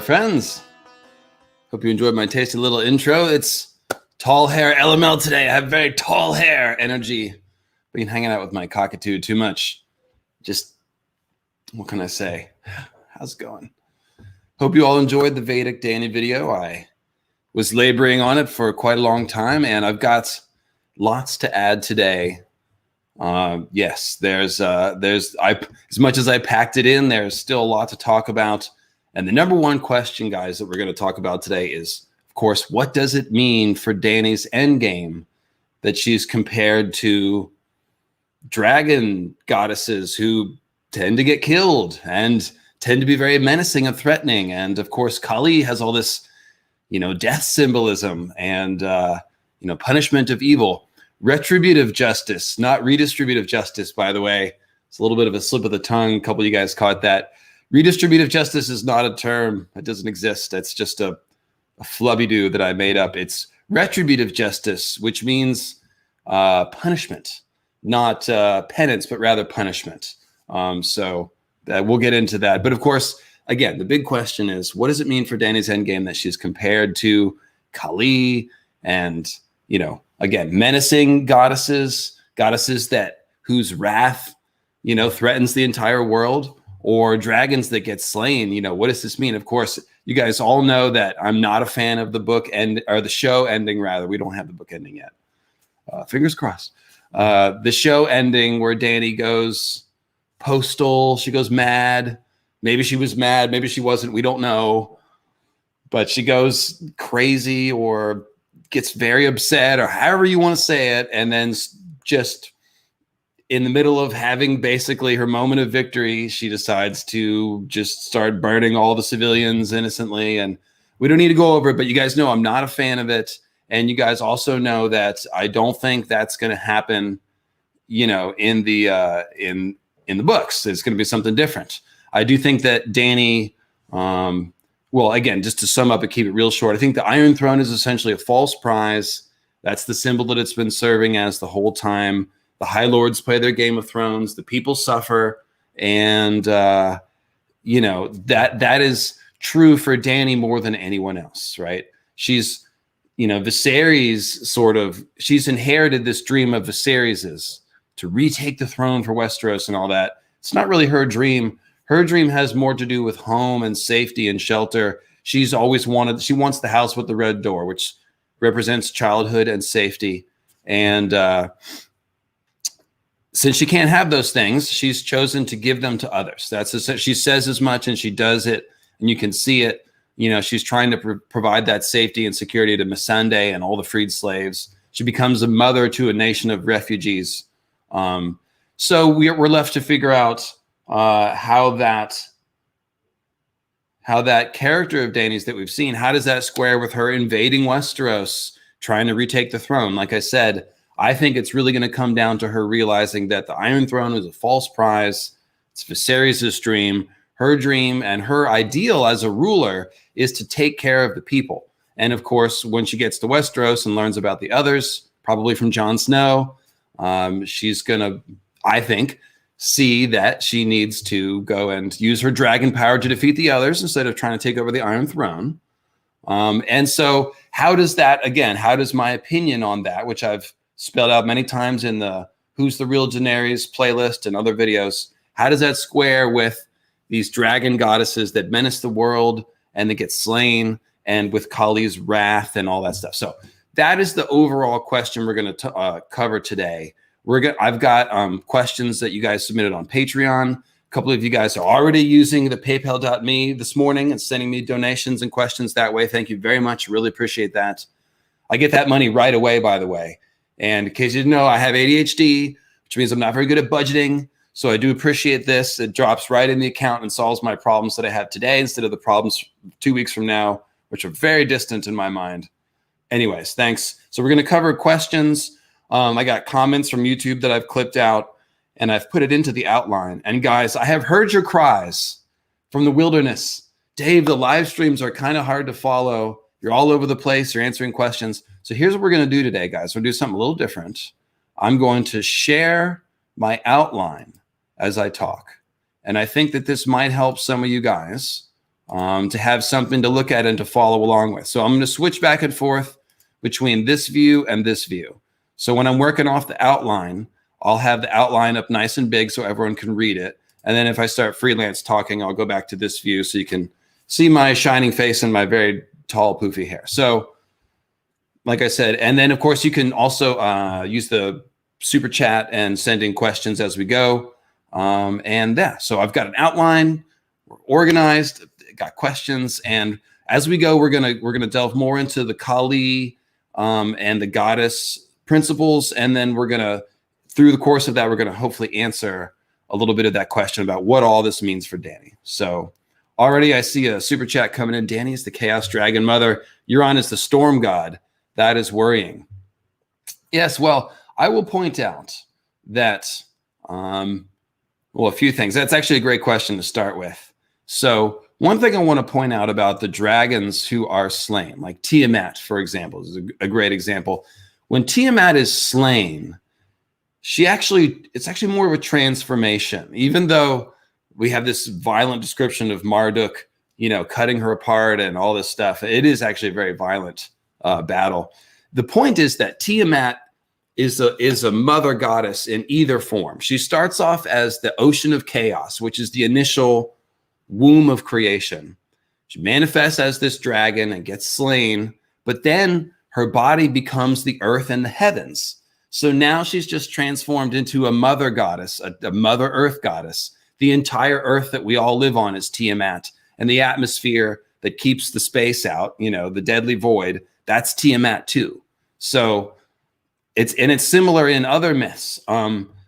friends. Hope you enjoyed my tasty little intro. It's tall hair LML today. I have very tall hair energy. Been hanging out with my cockatoo too much. Just, what can I say? How's it going? Hope you all enjoyed the Vedic Dany video. I was laboring on it for quite a long time, and I've got lots to add today. Yes, there's as much as I packed it in, there's still a lot to talk about. And the number one question, guys, that we're going to talk about today is, of course, what does it mean for Dany's endgame that she's compared to dragon goddesses who tend to get killed and tend to be very menacing and threatening? And of course, Kali has all this, death symbolism and, punishment of evil. Retributive justice, not redistributive justice, by the way. It's a little bit of a slip of the tongue. A couple of you guys caught that. Redistributive justice is not a term. It doesn't exist. It's just a flubby-doo that I made up. It's retributive justice, which means punishment, not penance, but rather punishment. So we'll get into that. But of course, again, the big question is, what does it mean for Dany's endgame that she's compared to Kali and, again, menacing goddesses that whose wrath, threatens the entire world, or dragons that get slain? What does this mean? Of course, you guys all know that I'm not a fan of the book or the show ending, rather. We don't have the book ending yet. Fingers crossed. The show ending where Dany goes postal, she goes mad. Maybe she was mad, maybe she wasn't, we don't know. But she goes crazy or gets very upset, or however you want to say it, and then just in the middle of having basically her moment of victory, she decides to just start burning all the civilians innocently. And we don't need to go over it, but you guys know I'm not a fan of it. And you guys also know that I don't think that's going to happen, in the books. It's going to be something different. I do think that Dany, well, again, just to sum up and keep it real short, I think the Iron Throne is essentially a false prize. That's the symbol that it's been serving as the whole time. The High Lords play their Game of Thrones. The people suffer. And, that is true for Dany more than anyone else, right? She's, Viserys she's inherited this dream of Viserys's to retake the throne for Westeros and all that. It's not really her dream. Her dream has more to do with home and safety and shelter. She wants the house with the red door, which represents childhood and safety. And since she can't have those things, she's chosen to give them to others. She says as much, and she does it, and you can see it. She's trying to provide that safety and security to Missandei and all the freed slaves. She becomes a mother to a nation of refugees. So we're left to figure out how that character of Dany's that we've seen, how does that square with her invading Westeros, trying to retake the throne? Like I said, I think it's really going to come down to her realizing that the Iron Throne is a false prize. It's Viserys' dream. Her dream and her ideal as a ruler is to take care of the people. And of course, when she gets to Westeros and learns about the others, probably from Jon Snow, she's going to, I think, see that she needs to go and use her dragon power to defeat the others instead of trying to take over the Iron Throne. And so how does my opinion on that, which I've spelled out many times in the Who's the Real Daenerys playlist and other videos, how does that square with these dragon goddesses that menace the world and that get slain, and with Kali's wrath and all that stuff? So that is the overall question we're going to cover today. I've got questions that you guys submitted on Patreon. A couple of you guys are already using the paypal.me this morning and sending me donations and questions that way. Thank you very much. Really appreciate that. I get that money right away, by the way. And in case you didn't know, I have ADHD, which means I'm not very good at budgeting. So I do appreciate this. It drops right in the account and solves my problems that I have today instead of the problems 2 weeks from now, which are very distant in my mind. Anyways, thanks. So we're going to cover questions. I got comments from YouTube that I've clipped out, and I've put it into the outline. And guys, I have heard your cries from the wilderness. Dave, the live streams are kind of hard to follow. You're all over the place. You're answering questions. So here's what we're going to do today, guys. We're going to do something a little different. I'm going to share my outline as I talk. And I think that this might help some of you guys to have something to look at and to follow along with. So I'm going to switch back and forth between this view and this view. So when I'm working off the outline, I'll have the outline up nice and big so everyone can read it. And then if I start freelance talking, I'll go back to this view so you can see my shining face and my very tall, poofy hair. So like I said, and then of course you can also use the super chat and send in questions as we go. And yeah, so I've got an outline, we're organized, got questions, and as we go, we're gonna delve more into the Kali and the goddess principles, and then we're gonna, through the course of that, we're gonna hopefully answer a little bit of that question about what all this means for Dany. So already I see a super chat coming in. Dany is the Chaos Dragon Mother. Euron is the Storm God. That is worrying. Yes, well, I will point out that, well, a few things. That's actually a great question to start with. So one thing I want to point out about the dragons who are slain, like Tiamat, for example, is a great example. When Tiamat is slain, it's actually more of a transformation. Even though we have this violent description of Marduk, cutting her apart and all this stuff, it is actually a very violent battle. The point is that Tiamat is a mother goddess in either form. She starts off as the ocean of chaos, which is the initial womb of creation. She manifests as this dragon and gets slain, but then her body becomes the earth and the heavens. So now she's just transformed into a mother goddess, a mother earth goddess. The entire earth that we all live on is Tiamat, and the atmosphere that keeps the space out, the deadly void, that's Tiamat too. So it's similar in other myths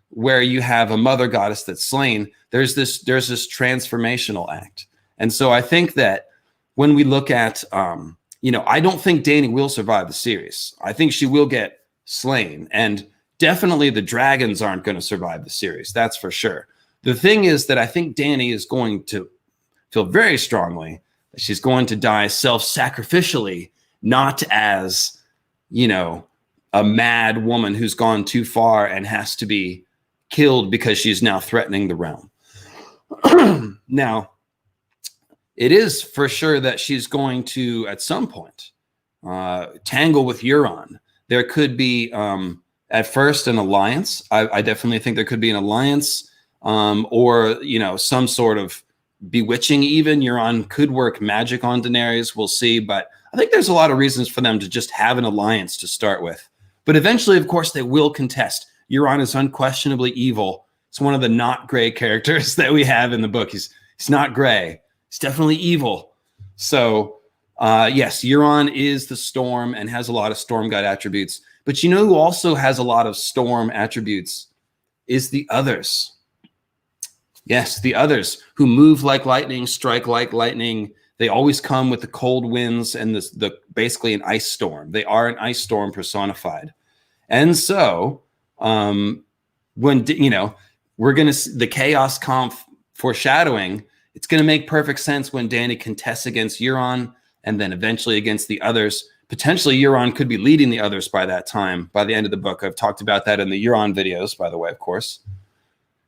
where you have a mother goddess that's slain. There's this transformational act. And so I think that when we look at, I don't think Dany will survive the series. I think she will get slain, and definitely the dragons aren't going to survive the series. That's for sure. The thing is that I think Dany is going to feel very strongly that she's going to die self-sacrificially, not as, a mad woman who's gone too far and has to be killed because she's now threatening the realm. Now, it is for sure that she's going to, at some point, tangle with Euron. There could be, at first, an alliance. I definitely think there could be an alliance, or, some sort of bewitching even. Euron could work magic on Daenerys. We'll see. But I think there's a lot of reasons for them to just have an alliance to start with. But eventually, of course, they will contest. Euron is unquestionably evil. It's one of the not gray characters that we have in the book. He's not gray. He's definitely evil. So, yes, Euron is the storm and has a lot of storm god attributes. But who also has a lot of storm attributes is the others. Yes, the others who move like lightning, strike like lightning. They always come with the cold winds and the basically an ice storm. They are an ice storm personified. And so when, we're going to, the chaos conf foreshadowing, it's going to make perfect sense when Dany contests against Euron and then eventually against the others. Potentially Euron could be leading the others by that time, by the end of the book. I've talked about that in the Euron videos, by the way, of course.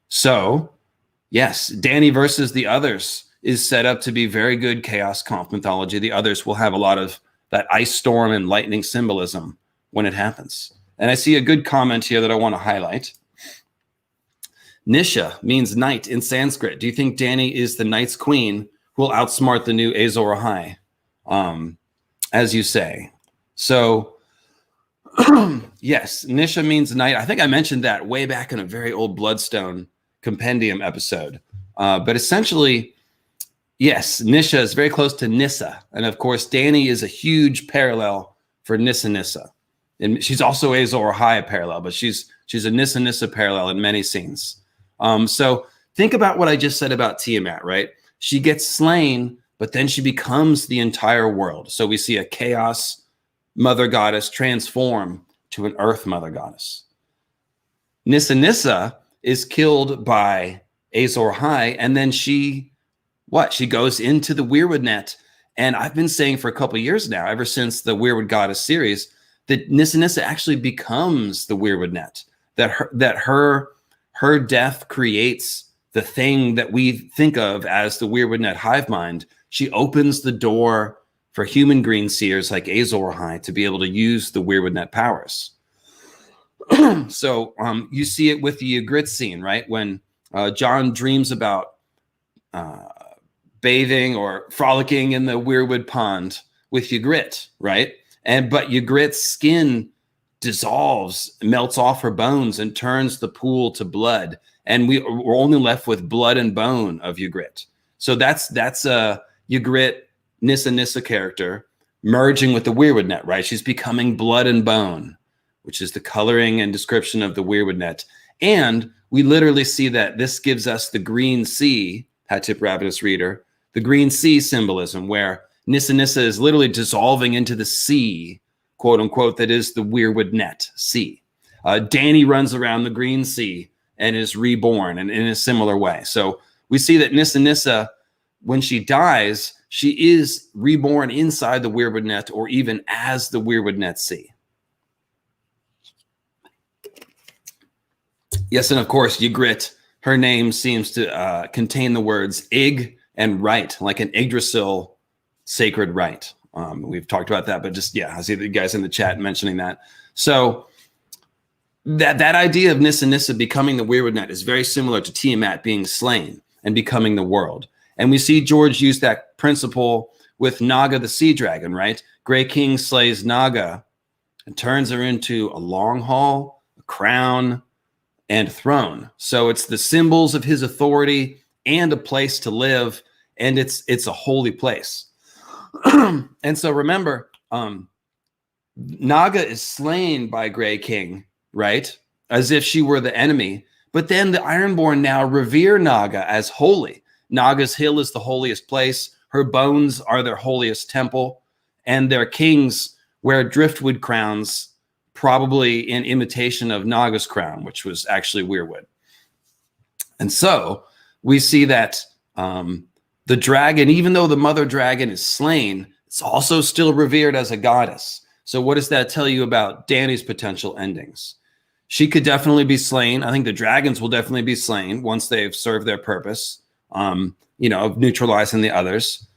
So yes, Dany versus the others is set up to be very good chaos conf mythology. The others will have a lot of that ice storm and lightning symbolism when it happens. And I see a good comment here that I want to highlight. Nisha means night in Sanskrit. Do you think Dany is the night's queen who will outsmart the new Azor Ahai? As you say. So, yes, Nisha means night. I think I mentioned that way back in a very old Bloodstone compendium episode. But essentially, yes, Nisha is very close to Nissa. And of course, Dany is a huge parallel for Nissa. And she's also Azor Ahai parallel, but she's a Nissa parallel in many scenes. So think about what I just said about Tiamat, right? She gets slain, but then she becomes the entire world. So we see a chaos mother goddess transform to an earth mother goddess. Nissa is killed by Azor Ahai, and then she goes into the Weirwood net. And I've been saying for a couple of years now, ever since the Weirwood Goddess series, that Nissa actually becomes the Weirwood net. That her death creates the thing that we think of as the Weirwood net hive mind She opens the door for human green seers like Azor Ahai to be able to use the Weirwood Net powers. So you see it with the Ygritte scene, right? When Jon dreams about bathing or frolicking in the Weirwood Pond with Ygritte, right? But Ygritte's skin dissolves, melts off her bones, and turns the pool to blood. And we're only left with blood and bone of Ygritte. So that's a Ygritte Nissa character merging with the Weirwood Net, right? She's becoming blood and bone, which is the coloring and description of the Weirwood Net. And we literally see that this gives us the green sea, Hat-tip Ravenous Reader, the green sea symbolism, where Nissa is literally dissolving into the sea, quote unquote, that is the Weirwood Net sea. Dany runs around the green sea and is reborn and in a similar way. So we see that Nissa, when she dies, she is reborn inside the Weirwood Net or even as the Weirwood Net sea. Yes, and of course, Ygritte, her name seems to contain the words Ig and right, like an Yggdrasil sacred rite. We've talked about that, but just, yeah, I see the guys in the chat mentioning that. So that idea of Nissa becoming the Weirwood Net is very similar to Tiamat being slain and becoming the world. And we see George use that principle with Naga the sea dragon, right? Grey King slays Naga and turns her into a long hall, a crown, and throne. So it's the symbols of his authority and a place to live, and it's a holy place. And so remember, Naga is slain by Grey King, right? As if she were the enemy. But then the Ironborn now revere Naga as holy. Naga's hill is the holiest place. Her bones are their holiest temple. And their kings wear driftwood crowns, probably in imitation of Naga's crown, which was actually weirwood. And so we see that the dragon, even though the mother dragon is slain, it's also still revered as a goddess. So what does that tell you about Dany's potential endings? She could definitely be slain. I think the dragons will definitely be slain once they've served their purpose, of neutralizing the others.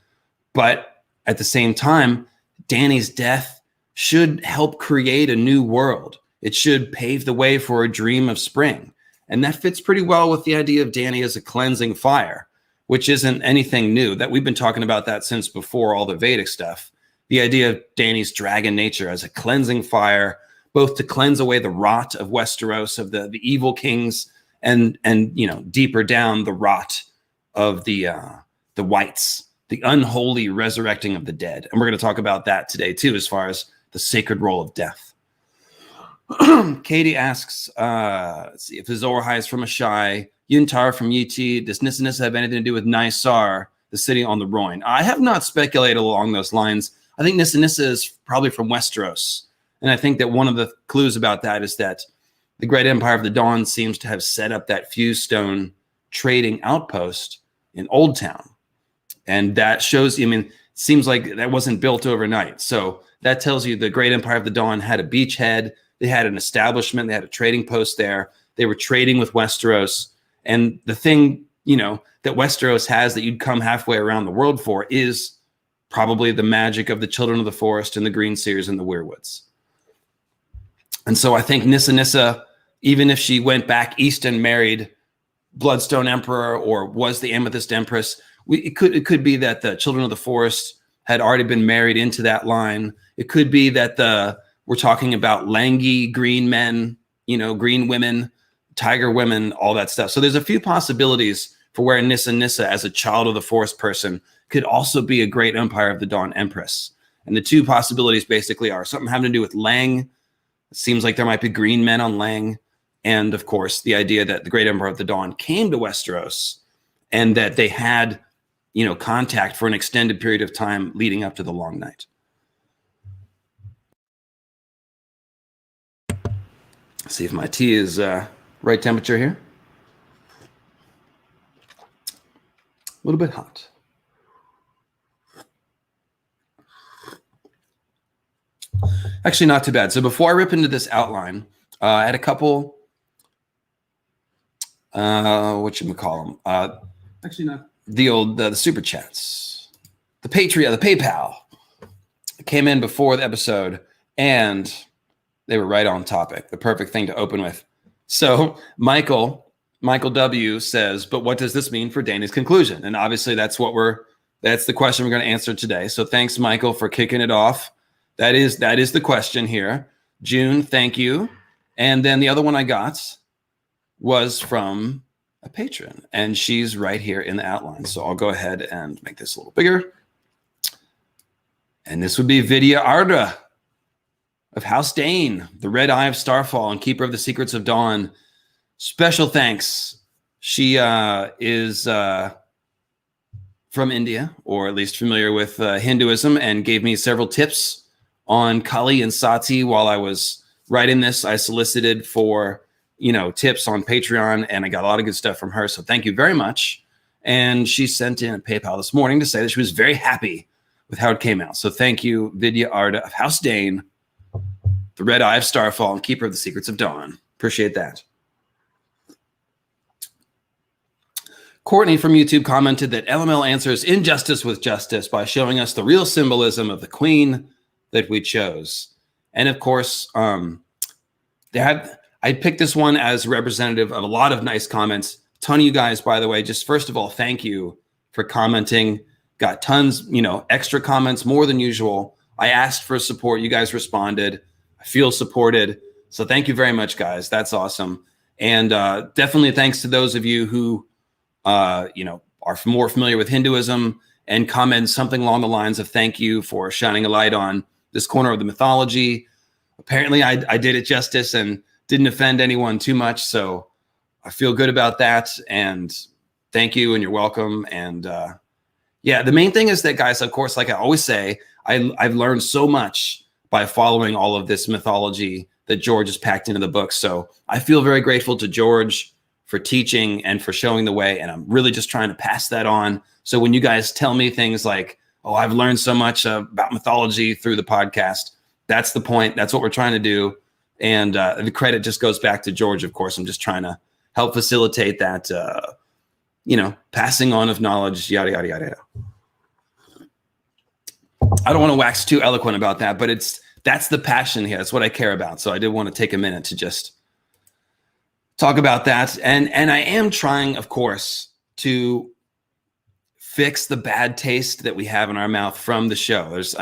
But at the same time, Dany's death should help create a new world. It should pave the way for a dream of spring. And that fits pretty well with the idea of Dany as a cleansing fire, which isn't anything new. That we've been talking about that since before all the Vedic stuff. The idea of Dany's dragon nature as a cleansing fire, both to cleanse away the rot of Westeros, of the evil kings, and deeper down the rot of the whites, the unholy resurrecting of the dead. And we're going to talk about that today too, as far as the sacred role of death. Katie asks, let's see, if Azor Ahai is from Ahai, Yuntar from Yiti, does Nissa have anything to do with Nysar, the city on the Rhoyne? I have not speculated along those lines. I think Nissa is probably from Westeros. And I think that one of the clues about that is that the Great Empire of the Dawn seems to have set up that fuse stone trading outpost in Old Town. And that shows, it seems like that wasn't built overnight. So that tells you the Great Empire of the Dawn had a beachhead. They had an establishment. They had a trading post there. They were trading with Westeros. And the thing, that Westeros has that you'd come halfway around the world for is probably the magic of the Children of the Forest and the Green Seers and the Weirwoods. And so I think Nissa, even if she went back east and married Bloodstone Emperor or was the Amethyst Empress, it could be that the Children of the Forest had already been married into that line. It could be that we're talking about langy green men, green women, tiger women, all that stuff. So there's a few possibilities for where Nissa as a child of the Forest person could also be a Great Empire of the Dawn Empress. And the two possibilities basically are something having to do with Lang. It seems like there might be green men on Lang. And of course, the idea that the Great Emperor of the Dawn came to Westeros and that they had, contact for an extended period of time leading up to the Long Night. See if my tea is right temperature here. A little bit hot. Actually, not too bad. So before I rip into this outline, I had a couple, whatchamacallit them? Actually, not the super chats. the PayPal came in before the episode, and they were right on topic. The perfect thing to open with. So Michael W says, but what does this mean for Dany's conclusion? And obviously that's the question we're going to answer today. So thanks, Michael, for kicking it off. That is the question here. June, thank you. And then the other one I got was from a patron, and she's right here in the outline. So I'll go ahead and make this a little bigger. And this would be Vidya Ardra of House Dane, the Red Eye of Starfall and Keeper of the Secrets of Dawn. Special thanks. She is from India, or at least familiar with Hinduism, and gave me several tips on Kali and Sati while I was writing this. I solicited for, tips on Patreon, and I got a lot of good stuff from her. So thank you very much. And she sent in a PayPal this morning to say that she was very happy with how it came out. So thank you, Vidya Arda of House Dane, the Red Eye of Starfall and Keeper of the Secrets of Dawn. Appreciate that. Courtney from YouTube commented that LML answers injustice with justice by showing us the real symbolism of the queen that we chose. And of course, I picked this one as representative of a lot of nice comments. A ton of you guys, by the way, just first of all, thank you for commenting. Got tons, extra comments, more than usual. I asked for support. You guys responded. I feel supported. So thank you very much, guys. That's awesome. And definitely thanks to those of you who, are more familiar with Hinduism and comment something along the lines of thank you for shining a light on this corner of the mythology. Apparently I did it justice and didn't offend anyone too much. So I feel good about that. And thank you, and you're welcome. And the main thing is that, guys, of course, like I always say, I've learned so much by following all of this mythology that George has packed into the book. So I feel very grateful to George for teaching and for showing the way. And I'm really just trying to pass that on. So when you guys tell me things like, oh, I've learned so much about mythology through the podcast, that's the point. That's what we're trying to do. And the credit just goes back to George, of course. I'm just trying to help facilitate that, passing on of knowledge, yada, yada, yada. I don't want to wax too eloquent about that, but that's the passion here. That's what I care about. So I did want to take a minute to just talk about that. And I am trying, of course, to fix the bad taste that we have in our mouth from the show. There's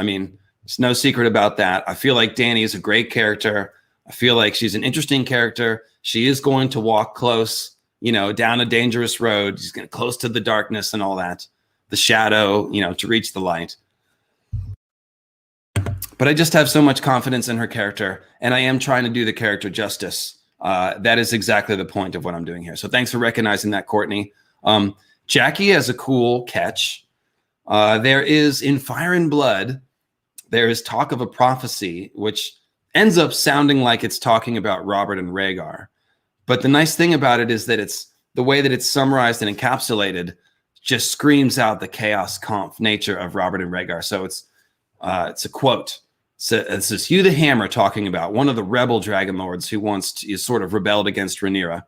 no secret about that. I feel like Dany is a great character. I feel like she's an interesting character. She is going to walk close, down a dangerous road. She's getting close to the darkness and all that, the shadow, to reach the light. But I just have so much confidence in her character, and I am trying to do the character justice. That is exactly the point of what I'm doing here. So thanks for recognizing that, Courtney. Jackie has a cool catch. There is in Fire and Blood, there is talk of a prophecy, which ends up sounding like it's talking about Robert and Rhaegar. But the nice thing about it is that it's the way that it's summarized and encapsulated just screams out the chaos conf nature of Robert and Rhaegar. So it's a quote. So this is Hugh the Hammer talking about one of the rebel dragon lords who is sort of rebelled against Rhaenyra.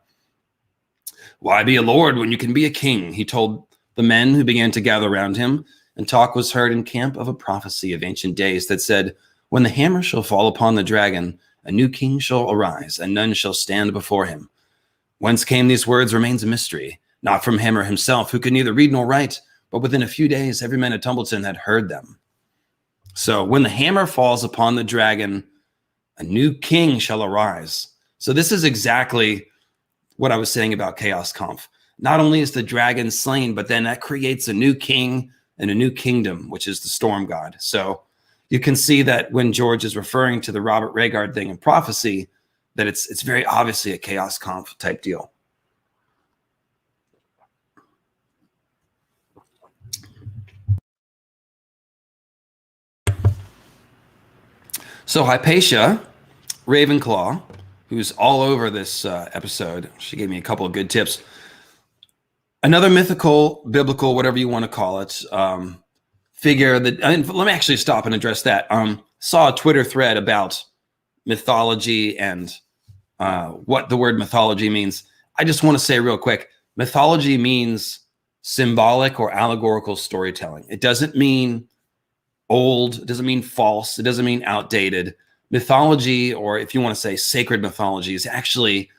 Why be a lord when you can be a king? He told the men who began to gather around him, and talk was heard in camp of a prophecy of ancient days that said, when the hammer shall fall upon the dragon, a new king shall arise, and none shall stand before him. Whence came these words remains a mystery, not from Hammer himself, who could neither read nor write, but within a few days every man at Tumbleton had heard them. So when the hammer falls upon the dragon, a new king shall arise. So this is exactly what I was saying about Chaos Conf. Not only is the dragon slain, but then that creates a new king and a new kingdom, which is the storm god. So you can see that when George is referring to the Robert Rhaegar thing in prophecy, that it's very obviously a Chaos Conf type deal. So Hypatia Ravenclaw, who's all over this episode, she gave me a couple of good tips. Another mythical, biblical, whatever you want to call it, figure that, and let me actually stop and address that. Saw a Twitter thread about mythology and what the word mythology means. I just want to say real quick, mythology means symbolic or allegorical storytelling. It doesn't mean old, it doesn't mean false, it doesn't mean outdated. Mythology, or if you want to say sacred mythology, is actually,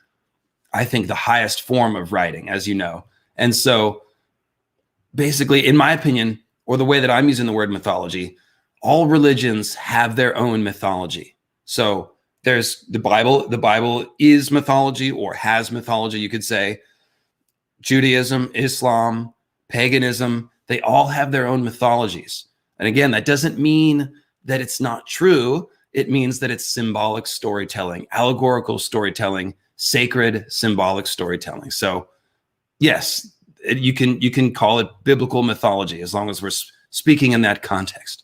I think, the highest form of writing, as you know. And so basically, in my opinion, or the way that I'm using the word mythology, all religions have their own mythology. So there's the Bible. The Bible is mythology, or has mythology, you could say. Judaism, Islam, paganism, they all have their own mythologies. And again, that doesn't mean that it's not true. It means that it's symbolic storytelling, allegorical storytelling, sacred symbolic storytelling. So yes, you can call it biblical mythology as long as we're speaking in that context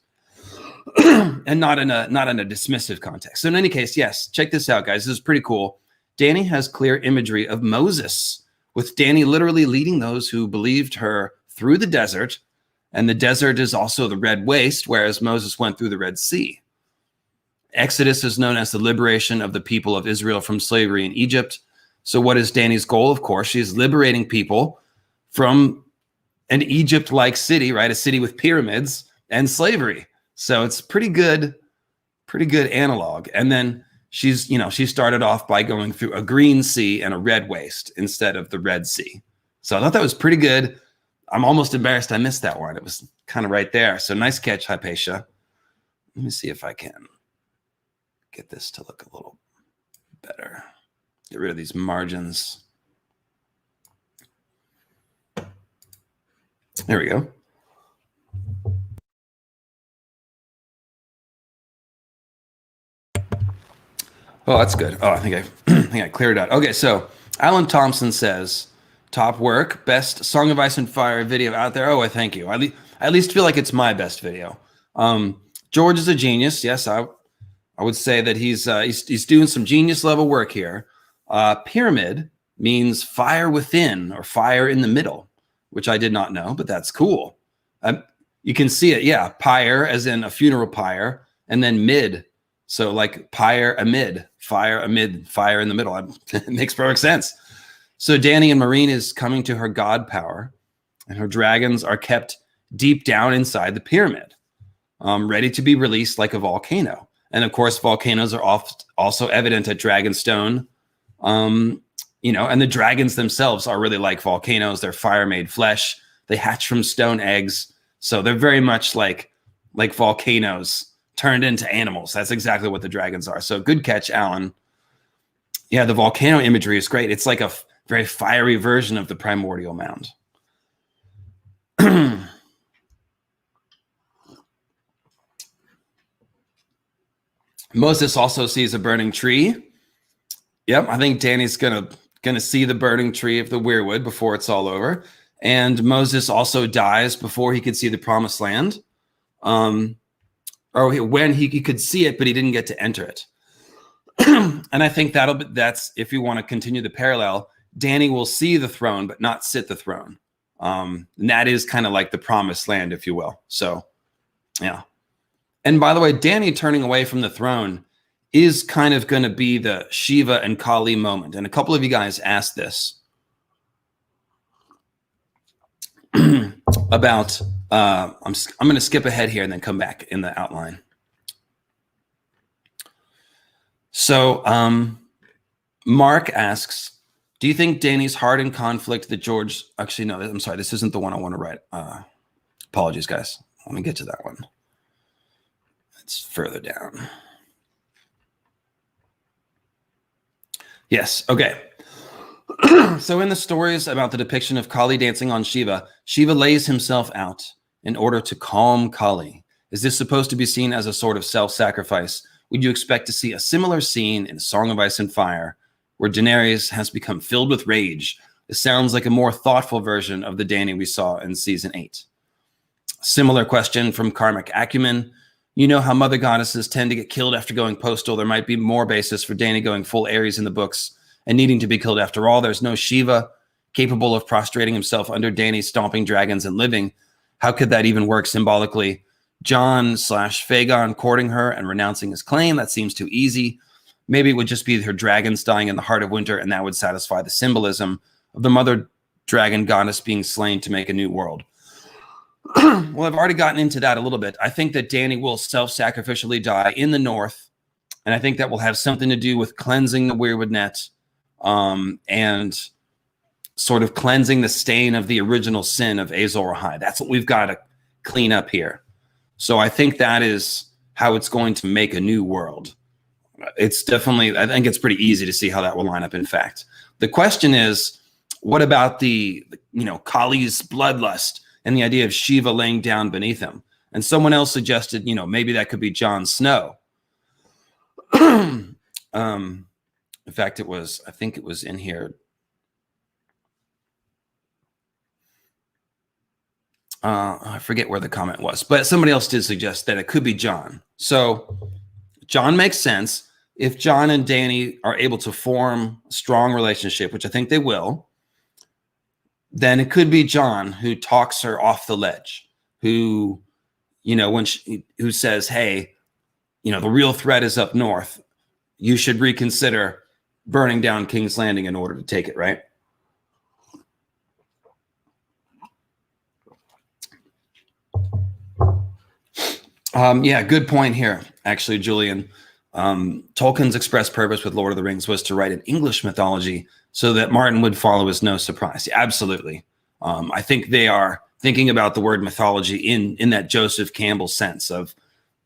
and not in a dismissive context. So in any case, yes, check this out, guys. This is pretty cool. Dany has clear imagery of Moses, with Dany literally leading those who believed her through the desert. And the desert is also the Red Waste, whereas Moses went through the Red Sea. Exodus is known as the liberation of the people of Israel from slavery in Egypt. So what is Dany's goal? Of course, she's liberating people from an Egypt-like city, right? A city with pyramids and slavery. So it's pretty good analog. And then she started off by going through a green sea and a red waste instead of the Red Sea. So I thought that was pretty good. I'm almost embarrassed I missed that one. It was kind of right there. So nice catch, Hypatia. Let me see if I can get this to look a little better. Get rid of these margins. There we go. Oh, that's good. Oh, I think I cleared it out. Okay, so Alan Thompson says, top work, best Song of Ice and Fire video out there. Oh, I thank you. I at least feel like it's my best video. George is a genius. Yes, I would say that he's doing some genius level work here. Pyramid means fire within or fire in the middle, which I did not know, but that's cool. You can see it. Yeah, pyre as in a funeral pyre, and then mid. So like pyre amid, fire amid, fire in the middle. It makes perfect sense. So Dany and Meereen is coming to her god power, and her dragons are kept deep down inside the pyramid, ready to be released like a volcano. And of course, volcanoes are also evident at Dragonstone. And the dragons themselves are really like volcanoes. They're fire-made flesh. They hatch from stone eggs. So they're very much like volcanoes turned into animals. That's exactly what the dragons are. So good catch, Alan. Yeah, the volcano imagery is great. It's like a very fiery version of the primordial mound. Moses also sees a burning tree. Yep, I think Dany's gonna see the burning tree of the weirwood before it's all over. And Moses also dies before he could see the promised land. Or when he could see it, but he didn't get to enter it. And I think that's if you want to continue the parallel, Dany will see the throne, but not sit the throne. And that is kind of like the promised land, if you will. So, yeah. And by the way, Dany turning away from the throne is kind of going to be the Shiva and Kali moment. And a couple of you guys asked this about, I'm going to skip ahead here and then come back in the outline. So Mark asks, do you think Dany's heart in conflict that George, actually, no, I'm sorry, this isn't the one I want to write. Apologies, guys. Let me get to that one. It's further down. Yes, okay. So in the stories about the depiction of Kali dancing on Shiva, Shiva lays himself out in order to calm Kali. Is this supposed to be seen as a sort of self-sacrifice? Would you expect to see a similar scene in Song of Ice and Fire, where Daenerys has become filled with rage? It sounds like a more thoughtful version of the Dany we saw in season 8. Similar question from Karmic Acumen. You know how mother goddesses tend to get killed after going postal. There might be more basis for Dany going full Aries in the books and needing to be killed after all. There's no Shiva capable of prostrating himself under Dany, stomping dragons and living. How could that even work symbolically? Jon/Fagon courting her and renouncing his claim. That seems too easy. Maybe it would just be her dragons dying in the heart of winter, and that would satisfy the symbolism of the mother dragon goddess being slain to make a new world. Well, I've already gotten into that a little bit. I think that Dany will self-sacrificially die in the north, and I think that will have something to do with cleansing the weirwood net, and sort of cleansing the stain of the original sin of Azor Ahai. That's what we've got to clean up here. So I think that is how it's going to make a new world. It's definitely, I think it's pretty easy to see how that will line up, in fact. The question is, what about the, Kali's bloodlust and the idea of Shiva laying down beneath him? And someone else suggested, maybe that could be Jon Snow. In fact, I think it was in here. I forget where the comment was, but somebody else did suggest that it could be Jon. So Jon makes sense. If Jon and Dany are able to form a strong relationship, which I think they will, then it could be Jon who talks her off the ledge, who, who says, hey, the real threat is up north. You should reconsider burning down King's Landing in order to take it, right? Yeah, good point here, actually, Julian. Tolkien's express purpose with Lord of the Rings was to write an English mythology so that Martin would follow as no surprise. Yeah, absolutely. I think they are thinking about the word mythology in that Joseph Campbell sense of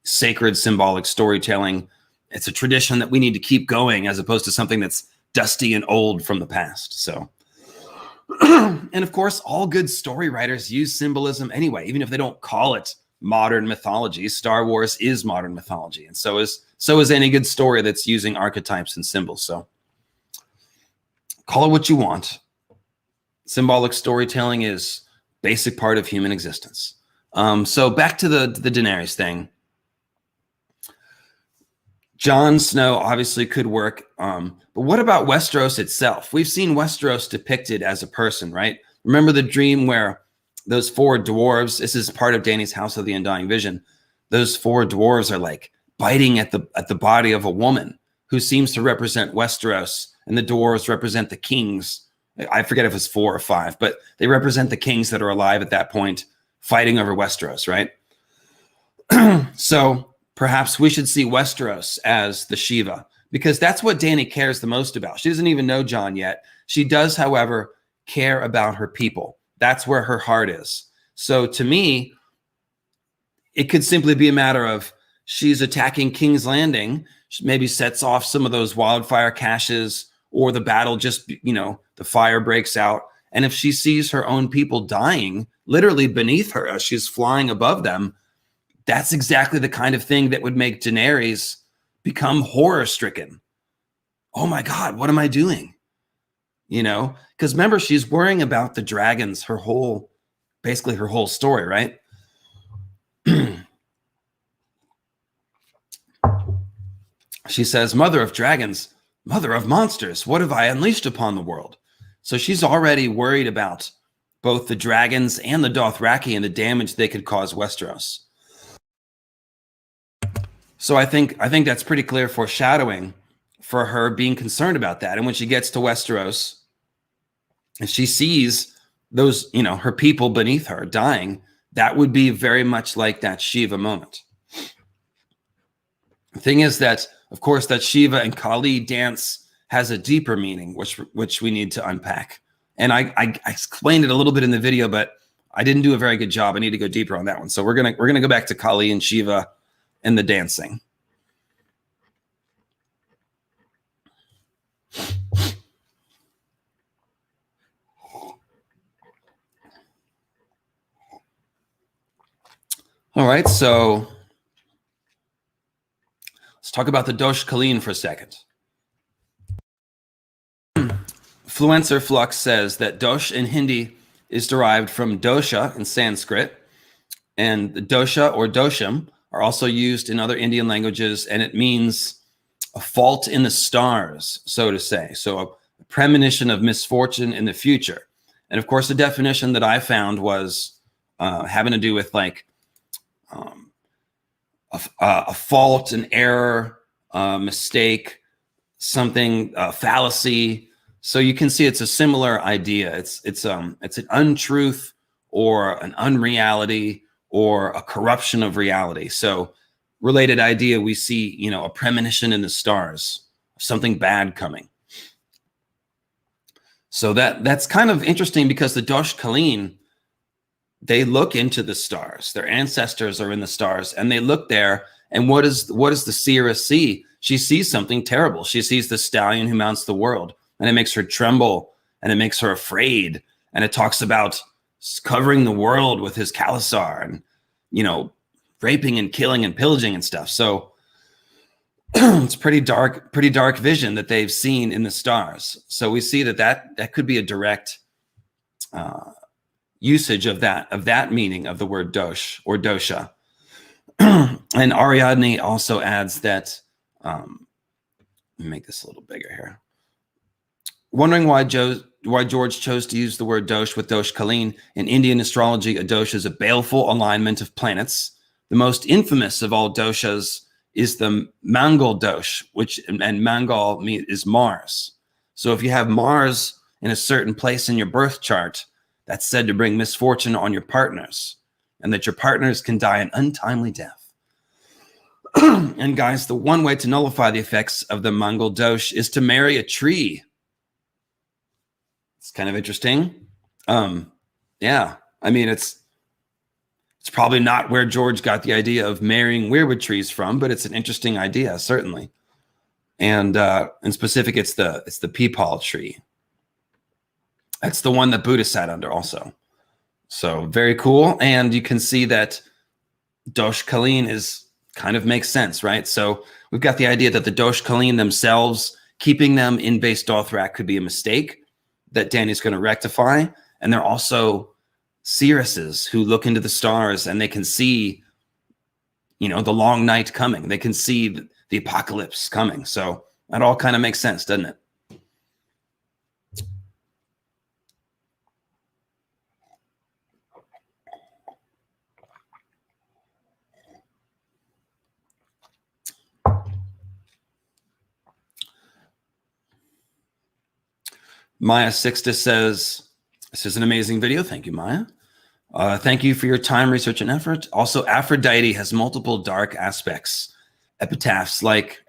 sacred symbolic storytelling. It's a tradition that we need to keep going as opposed to something that's dusty and old from the past. So, and of course, all good story writers use symbolism anyway, even if they don't call it modern mythology. Star Wars is modern mythology, and so is any good story that's using archetypes and symbols. So call it what you want. Symbolic storytelling is basic part of human existence. So back to the Daenerys thing. Jon Snow obviously could work, but what about Westeros itself? We've seen Westeros depicted as a person, right? Remember the dream where those 4 dwarves, this is part of Dany's House of the Undying Vision, those 4 dwarves are like biting at the body of a woman who seems to represent Westeros, and the dwarves represent the kings. I forget if it's 4 or 5, but they represent the kings that are alive at that point fighting over Westeros, right? So perhaps we should see Westeros as the Shiva, because that's what Dany cares the most about. She doesn't even know Jon yet. She does, however, care about her people. That's where her heart is. So to me, it could simply be a matter of she's attacking King's Landing, she maybe sets off some of those wildfire caches, or the battle just, the fire breaks out. And if she sees her own people dying literally beneath her as she's flying above them, that's exactly the kind of thing that would make Daenerys become horror-stricken. Oh my God, what am I doing? Because remember, she's worrying about the dragons basically her whole story, right? She says, mother of dragons, mother of monsters, what have I unleashed upon the world? So she's already worried about both the dragons and the Dothraki and the damage they could cause Westeros. So I think that's pretty clear foreshadowing for her being concerned about that. And when she gets to Westeros and she sees those, her people beneath her dying, that would be very much like that Shiva moment. The thing is that, of course, that Shiva and Kali dance has a deeper meaning, which we need to unpack. And I explained it a little bit in the video, but I didn't do a very good job. I need to go deeper on that one. So we're gonna go back to Kali and Shiva and the dancing. All right, so let's talk about the Dosh Kalin for a second. Fluencer Flux says that Dosh in Hindi is derived from dosha in Sanskrit, and the dosha or dosham are also used in other Indian languages, and it means a fault in the stars, so to say. So a premonition of misfortune in the future. And of course, the definition that I found was having to do with like a fault, an error, mistake, something, fallacy, So you can see it's a similar idea. It's an untruth or an unreality or a corruption of reality. So related idea, we see, you know, a premonition in the stars, something bad coming. So that's kind of interesting because the Dosh Kalin, they look into the stars. Their ancestors are in the stars, and they look there. And what does the seeress see? She sees something terrible. She sees the stallion who mounts the world, and it makes her tremble, and it makes her afraid. And it talks about covering the world with his Khalasar, and, you know, raping and killing and pillaging and stuff. So it's pretty dark vision that they've seen in the stars. So we see that could be a direct usage of that meaning of the word dosh or dosha. And Ariadne also adds that, let me make this a little bigger here. Wondering why George chose to use the word dosh with Dosh Kalin. In Indian astrology, a dosh is a baleful alignment of planets. The most infamous of all doshas is the Mangal dosh, and Mangal is Mars. So if you have Mars in a certain place in your birth chart, that's said to bring misfortune on your partners, and that your partners can die an untimely death. And guys, the one way to nullify the effects of the Mangal dosh is to marry a tree. It's kind of interesting. Yeah, I mean, it's probably not where George got the idea of marrying weirwood trees from, but it's an interesting idea, certainly. And in specific, it's the peepal tree. That's the one that Buddha sat under also. So very cool. And you can see that Dosh Kalin kind of makes sense, right? So we've got the idea that the Dosh Kalin themselves, keeping them in base Dothrak could be a mistake that Dany's going to rectify. And they're also seeresses who look into the stars, and they can see, you know, the long night coming. They can see the apocalypse coming. So that all kind of makes sense, doesn't it? Maya Sixtus says, this is an amazing video. Thank you, Maya. Thank you for your time, research, and effort. Also, Aphrodite has multiple dark aspects. Epithets, like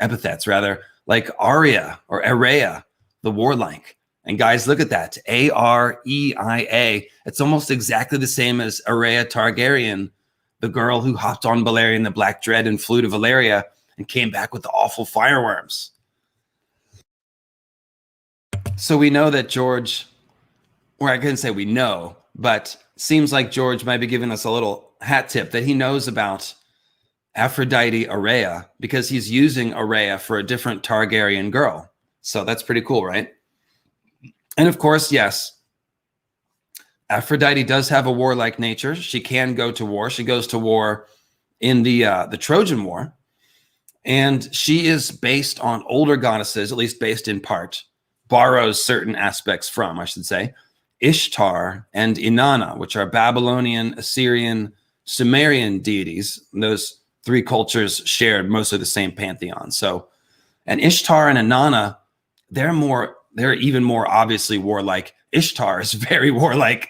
Arya or Areia, the warlike. And guys, look at that. Areia. It's almost exactly the same as Areia Targaryen, the girl who hopped on Balerion the Black Dread and flew to Valeria and came back with the awful fireworms. So we know that George, or I couldn't say we know, but seems like George might be giving us a little hat tip that he knows about Aphrodite Areia because he's using Areia for a different Targaryen girl. So that's pretty cool, right? And of course, yes, Aphrodite does have a warlike nature. She can go to war. She goes to war in the Trojan War. And she is based on older goddesses, at least based in part, borrows certain aspects from, I should say, Ishtar and Inanna, which are Babylonian, Assyrian, Sumerian deities. Those three cultures shared mostly the same pantheon. So, and Ishtar and Inanna, they're even more obviously warlike. Ishtar is very warlike.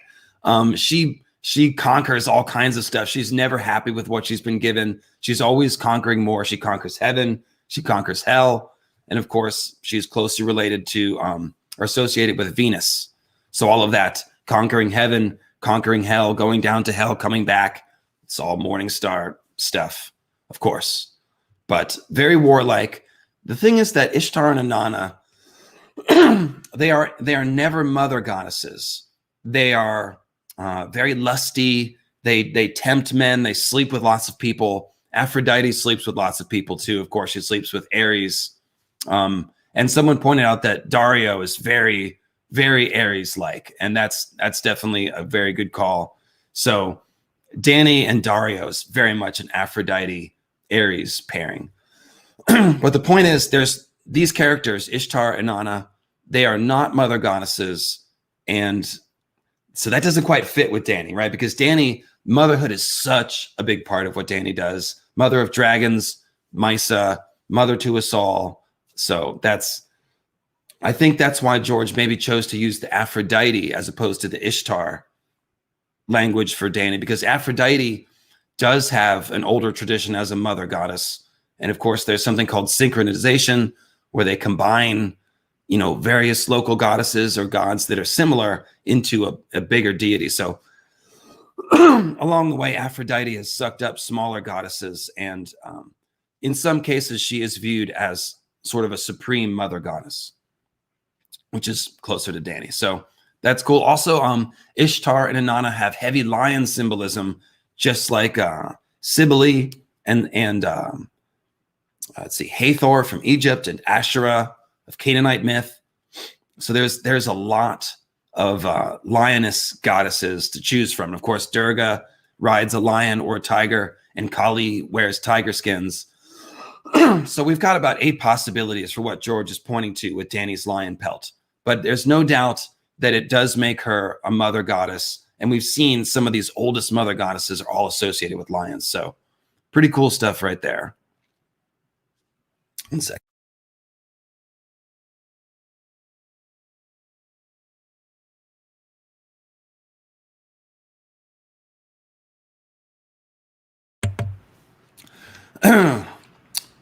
She conquers all kinds of stuff. She's never happy with what she's been given. She's always conquering more. She conquers heaven. She conquers hell. And of course, she's closely related to or associated with Venus. So all of that, conquering heaven, conquering hell, going down to hell, coming back, it's all Morning Star stuff, of course. But very warlike. The thing is that Ishtar and Inanna, they are never mother goddesses. They are very lusty. They tempt men. They sleep with lots of people. Aphrodite sleeps with lots of people too. Of course, she sleeps with Ares. And someone pointed out that Dario is very, very Ares-like, and that's definitely a very good call. So Dany and Dario is very much an Aphrodite-Ares pairing. But the point is, there's these characters, Ishtar and Inanna, they are not mother goddesses, and so that doesn't quite fit with Dany, right? Because Dany, motherhood is such a big part of what Dany does. Mother of dragons, Mysa, mother to us all. So that's I think that's why George maybe chose to use the Aphrodite as opposed to the Ishtar language for Dany, because Aphrodite does have an older tradition as a mother goddess. And of course, there's something called synchronization, where they combine, you know, various local goddesses or gods that are similar into a bigger deity. So along the way, Aphrodite has sucked up smaller goddesses, and in some cases, she is viewed as sort of a supreme mother goddess, which is closer to Dany. So that's cool. Also, Ishtar and Inanna have heavy lion symbolism, just like Cybele and let's see, Hathor from Egypt and Asherah of Canaanite myth. So there's a lot of lioness goddesses to choose from. And of course, Durga rides a lion or a tiger, and Kali wears tiger skins. So we've got about 8 possibilities for what George is pointing to with Dany's lion pelt. But there's no doubt that it does make her a mother goddess. And we've seen some of these oldest mother goddesses are all associated with lions. So pretty cool stuff right there. One sec.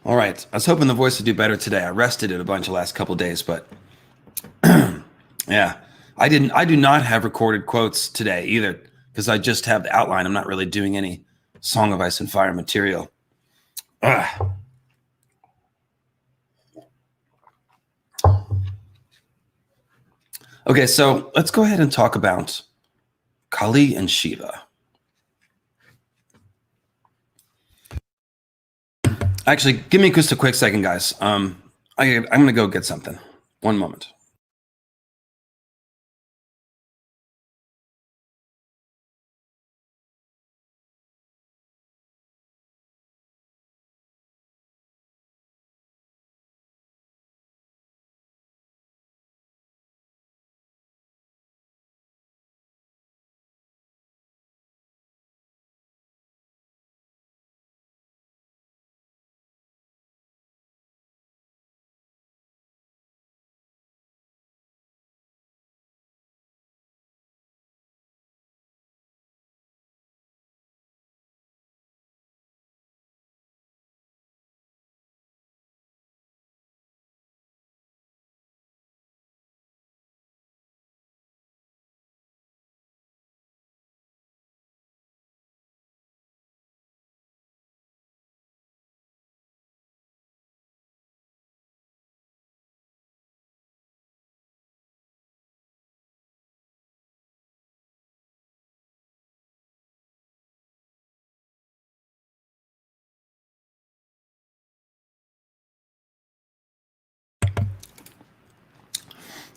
All right. I was hoping the voice would do better today. I rested it a bunch the last couple of days, but yeah, I do not have recorded quotes today either, because I just have the outline. I'm not really doing any Song of Ice and Fire material. Okay, so let's go ahead and talk about Kali and Shiva. Actually, give me just a quick second, guys. I'm going to go get something. One moment.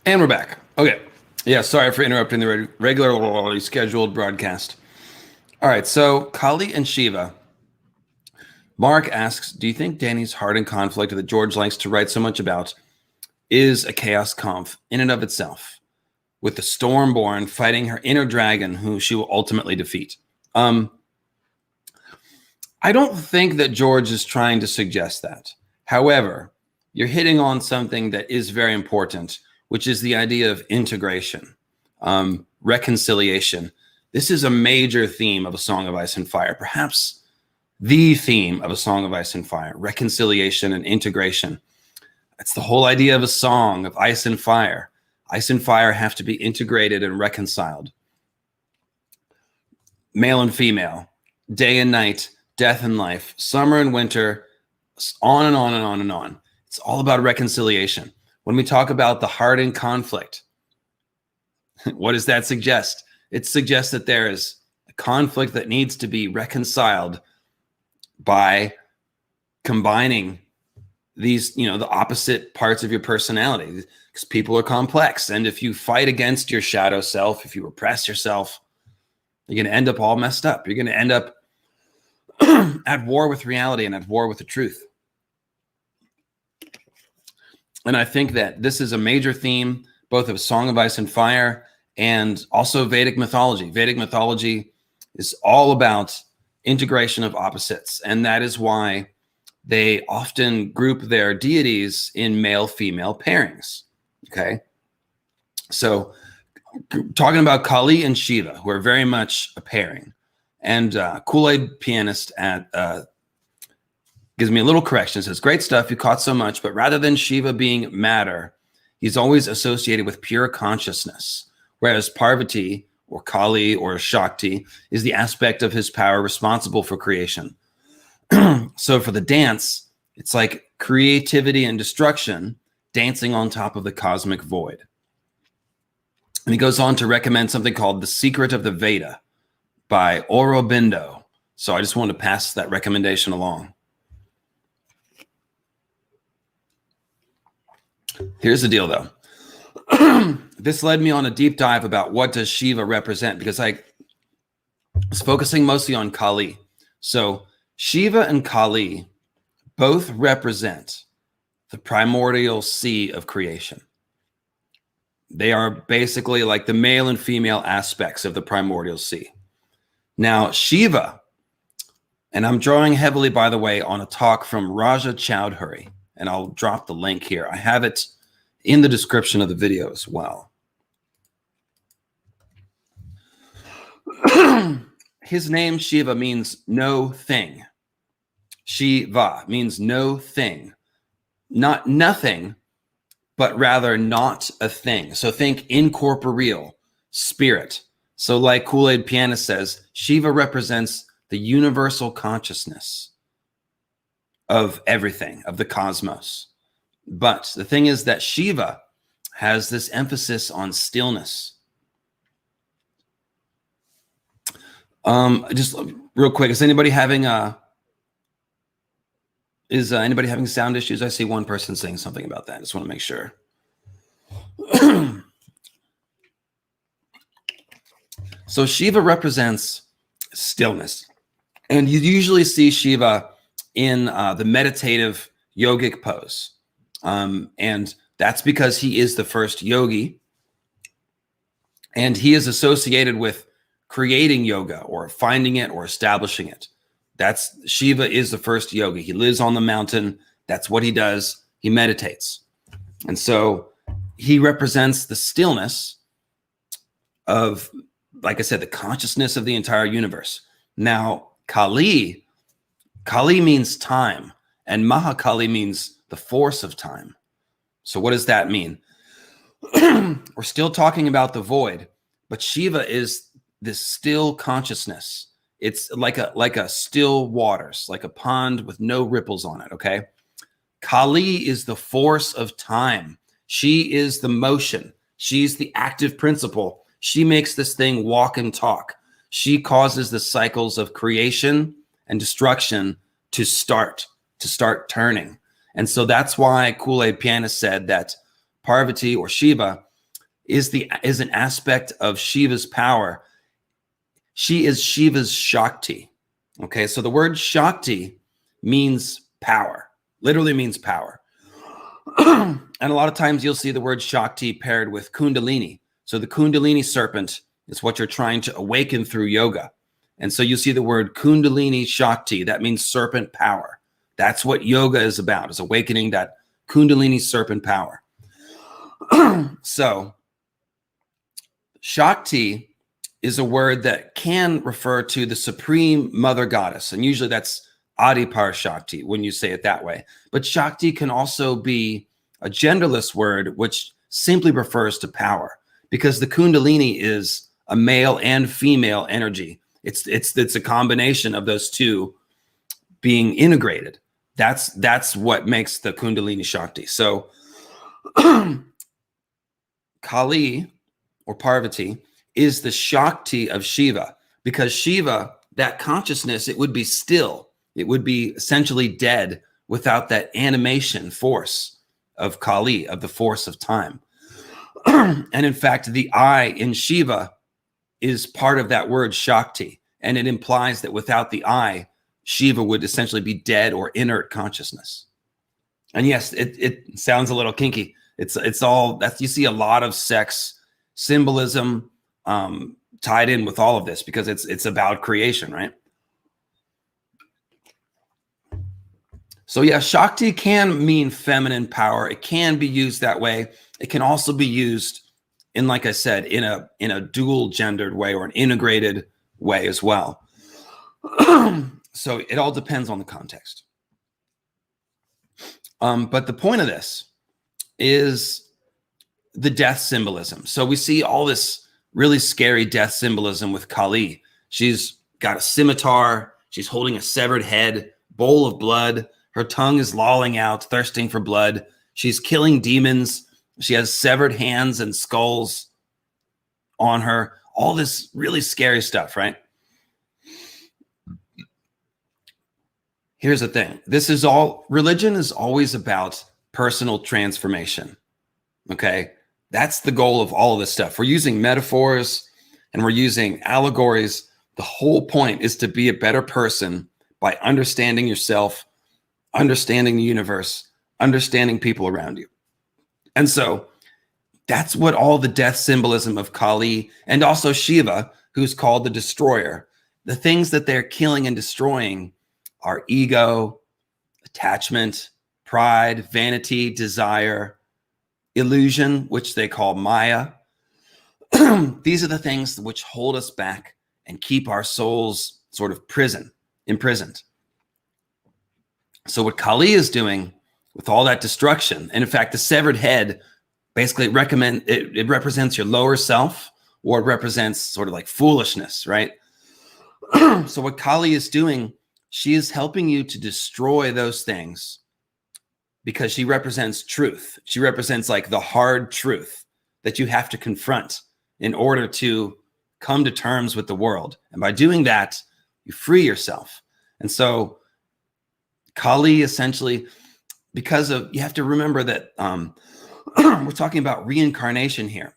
And we're back. Okay. Yeah, sorry for interrupting the regularly scheduled broadcast. All right, so Kali and Shiva. Mark asks, do you think Dany's hardened conflict that George likes to write so much about is a chaos conf in and of itself, with the Stormborn fighting her inner dragon, who she will ultimately defeat? I don't think that George is trying to suggest that. However, you're hitting on something that is very important, which is the idea of integration, reconciliation. This is a major theme of A Song of Ice and Fire, perhaps the theme of A Song of Ice and Fire, reconciliation and integration. That's the whole idea of a song of ice and fire. Ice and fire have to be integrated and reconciled. Male and female, day and night, death and life, summer and winter, on and on and on and on. It's all about reconciliation. When we talk about the hardened conflict, what does that suggest? It suggests that there is a conflict that needs to be reconciled by combining these, you know, the opposite parts of your personality, because people are complex. And if you fight against your shadow self, if you repress yourself, you're going to end up all messed up. You're going to end up at war with reality and at war with the truth. And I think that this is a major theme, both of Song of Ice and Fire and also Vedic mythology. Vedic mythology is all about integration of opposites. And that is why they often group their deities in male-female pairings. Okay. So talking about Kali and Shiva, who are very much a pairing. And Kool-Aid Pianist at gives me a little correction. It says, great stuff, you caught so much, but rather than Shiva being matter, he's always associated with pure consciousness, whereas Parvati or Kali or Shakti is the aspect of his power responsible for creation. So for the dance, it's like creativity and destruction dancing on top of the cosmic void. And he goes on to recommend something called The Secret of the Veda by Aurobindo. So I just wanted to pass that recommendation along. Here's the deal, though. This led me on a deep dive about what does Shiva represent, because I was focusing mostly on Kali. So Shiva and Kali both represent the primordial sea of creation. They are basically like the male and female aspects of the primordial sea. Now, Shiva, and I'm drawing heavily, by the way, on a talk from Raja Chowdhury, and I'll drop the link here. I have it in the description of the video as well. His name, Shiva, means no thing. Shiva means no thing. Not nothing, but rather not a thing. So think incorporeal, spirit. So like Kool-Aid Pianist says, Shiva represents the universal consciousness of everything, of the cosmos. But the thing is that Shiva has this emphasis on stillness. Just real quick, is anybody having sound issues? I see one person saying something about that. I just want to make sure. So Shiva represents stillness. And you usually see Shiva in the meditative yogic pose. And that's because he is the first yogi. And he is associated with creating yoga or finding it or establishing it. That's Shiva is the first yogi. He lives on the mountain. That's what he does. He meditates. And so he represents the stillness of, like I said, the consciousness of the entire universe. Now, Kali means time, and Mahakali means the force of time. So what does that mean? We're still talking about the void, but Shiva is this still consciousness. It's like a still waters, like a pond with no ripples on it, okay? Kali is the force of time. She is the motion. She's the active principle. She makes this thing walk and talk. She causes the cycles of creation and destruction to start turning. And so that's why Kool-Aid Pianist said that Parvati or Shiva is an aspect of Shiva's power. She is Shiva's Shakti. Okay, so the word Shakti means power, literally means power. And a lot of times you'll see the word Shakti paired with Kundalini. So the Kundalini serpent is what you're trying to awaken through yoga. And so you see the word Kundalini Shakti. That means serpent power. That's what yoga is about, is awakening that Kundalini serpent power. So Shakti is a word that can refer to the supreme mother goddess. And usually that's Adipar Shakti when you say it that way. But Shakti can also be a genderless word, which simply refers to power, because the Kundalini is a male and female energy. It's a combination of those two being integrated. That's what makes the Kundalini Shakti. So Kali or Parvati is the Shakti of Shiva, because Shiva, that consciousness, it would be still. It would be essentially dead without that animation force of Kali, of the force of time. And in fact, the I in Shiva is part of that word Shakti. And it implies that without the I, Shiva would essentially be dead or inert consciousness. And yes, it sounds a little kinky. It's all that you see a lot of sex symbolism tied in with all of this, because it's about creation, right? So yeah, Shakti can mean feminine power. It can be used that way. It can also be used in, like I said, in a dual gendered way or an integrated way as well. So it all depends on the context. But the point of this is the death symbolism. So we see all this really scary death symbolism with Kali. She's got a scimitar. She's holding a severed head, bowl of blood. Her tongue is lolling out, thirsting for blood. She's killing demons. She has severed hands and skulls on her. All this really scary stuff, right? Here's the thing. Religion is always about personal transformation. Okay? That's the goal of all of this stuff. We're using metaphors and we're using allegories. The whole point is to be a better person by understanding yourself, understanding the universe, understanding people around you. And so that's what all the death symbolism of Kali and also Shiva, who's called the destroyer, the things that they're killing and destroying are ego, attachment, pride, vanity, desire, illusion, which they call Maya. These are the things which hold us back and keep our souls sort of imprisoned. So what Kali is doing with all that destruction, and in fact, the severed head basically it represents your lower self, or it represents sort of like foolishness, right? So what Kali is doing, she is helping you to destroy those things because she represents truth. She represents like the hard truth that you have to confront in order to come to terms with the world. And by doing that, you free yourself. And so Kali essentially, you have to remember that we're talking about reincarnation here.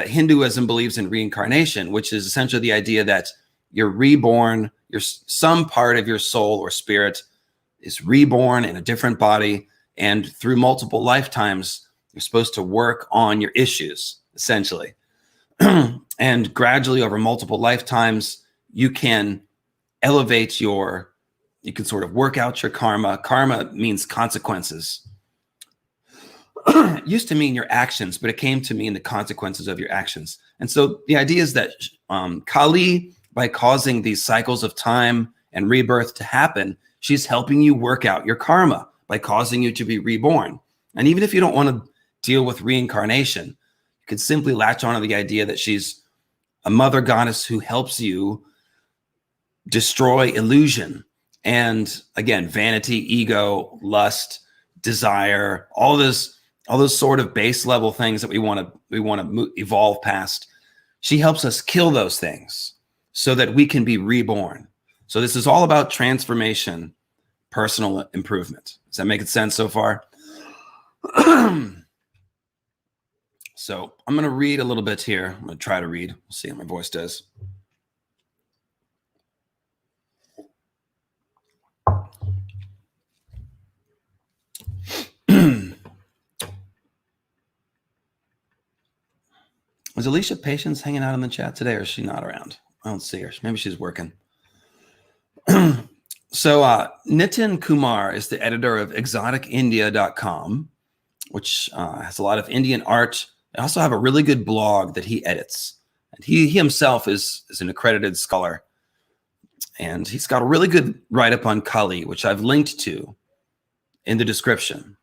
Hinduism believes in reincarnation, which is essentially the idea that you're reborn, some part of your soul or spirit is reborn in a different body, and through multiple lifetimes, you're supposed to work on your issues, essentially. And gradually over multiple lifetimes, you can you can sort of work out your karma. Karma means consequences. It used to mean your actions, but it came to mean the consequences of your actions. And so the idea is that Kali, by causing these cycles of time and rebirth to happen, she's helping you work out your karma by causing you to be reborn. And even if you don't want to deal with reincarnation, you can simply latch on to the idea that she's a mother goddess who helps you destroy illusion. And again, vanity, ego, lust, desire, all those sort of base level things that we want to evolve past. She helps us kill those things so that we can be reborn. So this is all about transformation, personal improvement. Does that make sense so far? So I'm going to read a little bit here. I'm going to try to read. We'll see how my voice does. Was Alicia Patience hanging out in the chat today, or is she not around? I don't see her. Maybe she's working. So Nitin Kumar is the editor of exoticindia.com, which has a lot of Indian art. They also have a really good blog that he edits. And he himself is an accredited scholar. And he's got a really good write-up on Kali, which I've linked to in the description.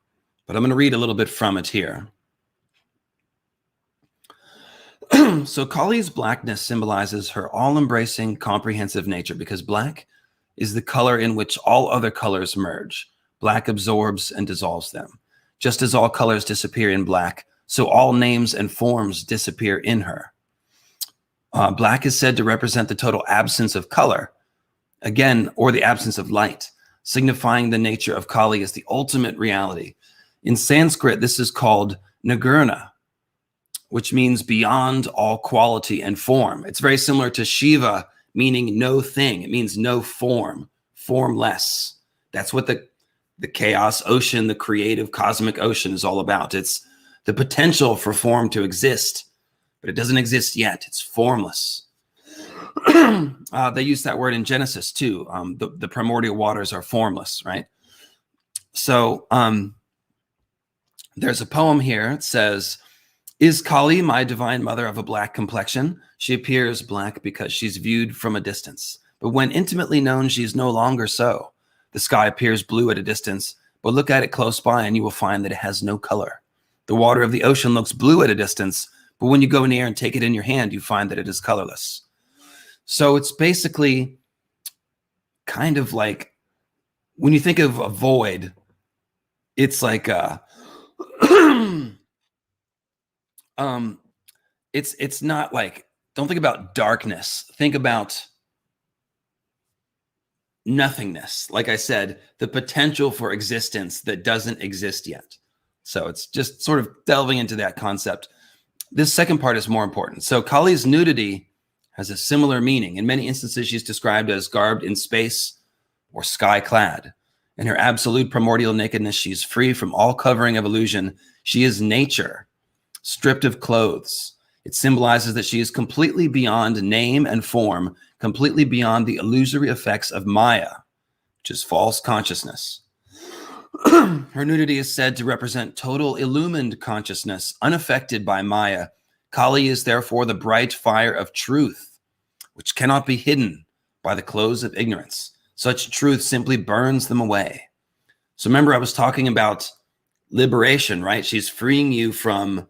But I'm going to read a little bit from it here. So Kali's blackness symbolizes her all-embracing, comprehensive nature, because black is the color in which all other colors merge. Black absorbs and dissolves them. Just as all colors disappear in black, so all names and forms disappear in her. Black is said to represent the total absence of color, again, or the absence of light, signifying the nature of Kali as the ultimate reality. In Sanskrit, this is called Nagurna, which means beyond all quality and form. It's very similar to Shiva, meaning no thing. It means no form, formless. That's what the chaos ocean, the creative cosmic ocean is all about. It's the potential for form to exist, but it doesn't exist yet. It's formless. They use that word in Genesis too. The primordial waters are formless, right? So there's a poem here. It says, "Is Kali my divine mother of a black complexion? She appears black because she's viewed from a distance. But when intimately known, she's no longer so. The sky appears blue at a distance, but look at it close by and you will find that it has no color. The water of the ocean looks blue at a distance, but when you go near and take it in your hand, you find that it is colorless." So it's basically kind of like, when you think of a void, it's like it's not like, don't think about darkness. Think about nothingness. Like I said, the potential for existence that doesn't exist yet. So it's just sort of delving into that concept. This second part is more important. So Kali's nudity has a similar meaning. In many instances, she's described as garbed in space or sky-clad. In her absolute primordial nakedness, she's free from all covering of illusion. She is nature, stripped of clothes. It symbolizes that she is completely beyond name and form, completely beyond the illusory effects of Maya, which is false consciousness. Her nudity is said to represent total illumined consciousness, unaffected by Maya. Kali is therefore the bright fire of truth, which cannot be hidden by the clothes of ignorance. Such truth simply burns them away. So remember, I was talking about liberation, right? She's freeing you from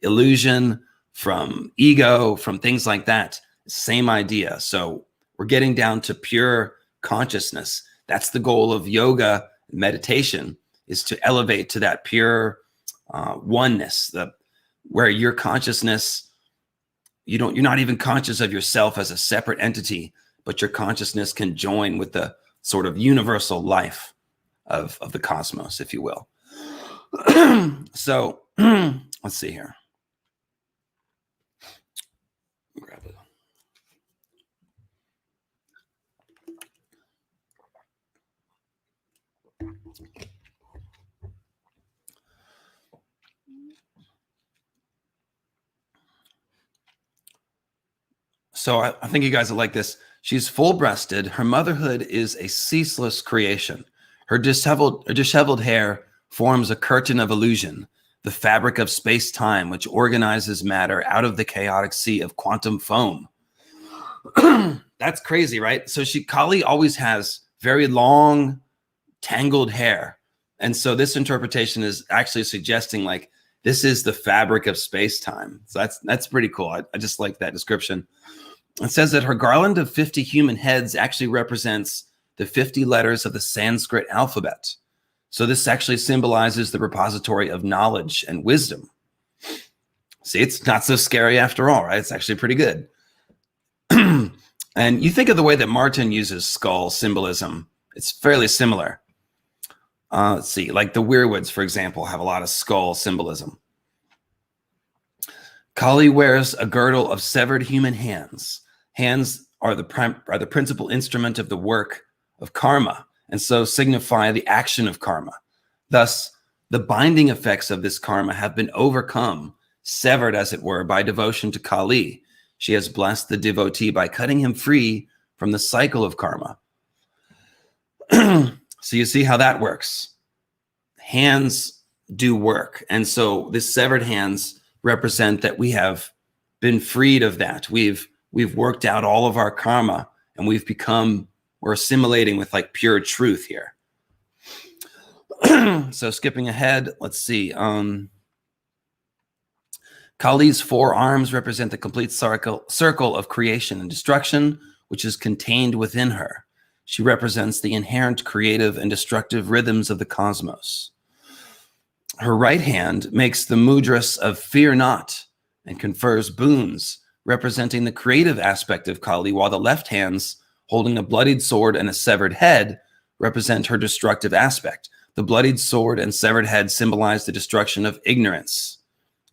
illusion, from ego, from things like that. Same idea. So we're getting down to pure consciousness. That's the goal of yoga and meditation, is to elevate to that pure oneness, where your consciousness, you're not even conscious of yourself as a separate entity, but your consciousness can join with the sort of universal life of the cosmos, if you will. So let's see here. Grab it. So I think you guys will like this. She's full-breasted. Her motherhood is a ceaseless creation. Her disheveled hair forms a curtain of illusion, the fabric of space-time, which organizes matter out of the chaotic sea of quantum foam. That's crazy, right? So Kali always has very long, tangled hair. And so this interpretation is actually suggesting like, this is the fabric of space-time. So that's pretty cool. I just like that description. It says that her garland of 50 human heads actually represents the 50 letters of the Sanskrit alphabet. So this actually symbolizes the repository of knowledge and wisdom. See, it's not so scary after all, right? It's actually pretty good. And you think of the way that Martin uses skull symbolism. It's fairly similar. Let's see, like the Weirwoods, for example, have a lot of skull symbolism. Kali wears a girdle of severed human hands. Hands are the principal instrument of the work of karma, and so signify the action of karma. Thus, the binding effects of this karma have been overcome, severed, as it were, by devotion to Kali. She has blessed the devotee by cutting him free from the cycle of karma. So you see how that works. Hands do work. And so the severed hands represent that we have been freed of that. We've worked out all of our karma, and we're assimilating with like pure truth here. So skipping ahead, let's see. Kali's four arms represent the complete circle of creation and destruction, which is contained within her. She represents the inherent creative and destructive rhythms of the cosmos. Her right hand makes the mudras of fear not and confers boons, representing the creative aspect of Kali, while the left hands, holding a bloodied sword and a severed head, represent her destructive aspect. The bloodied sword and severed head symbolize the destruction of ignorance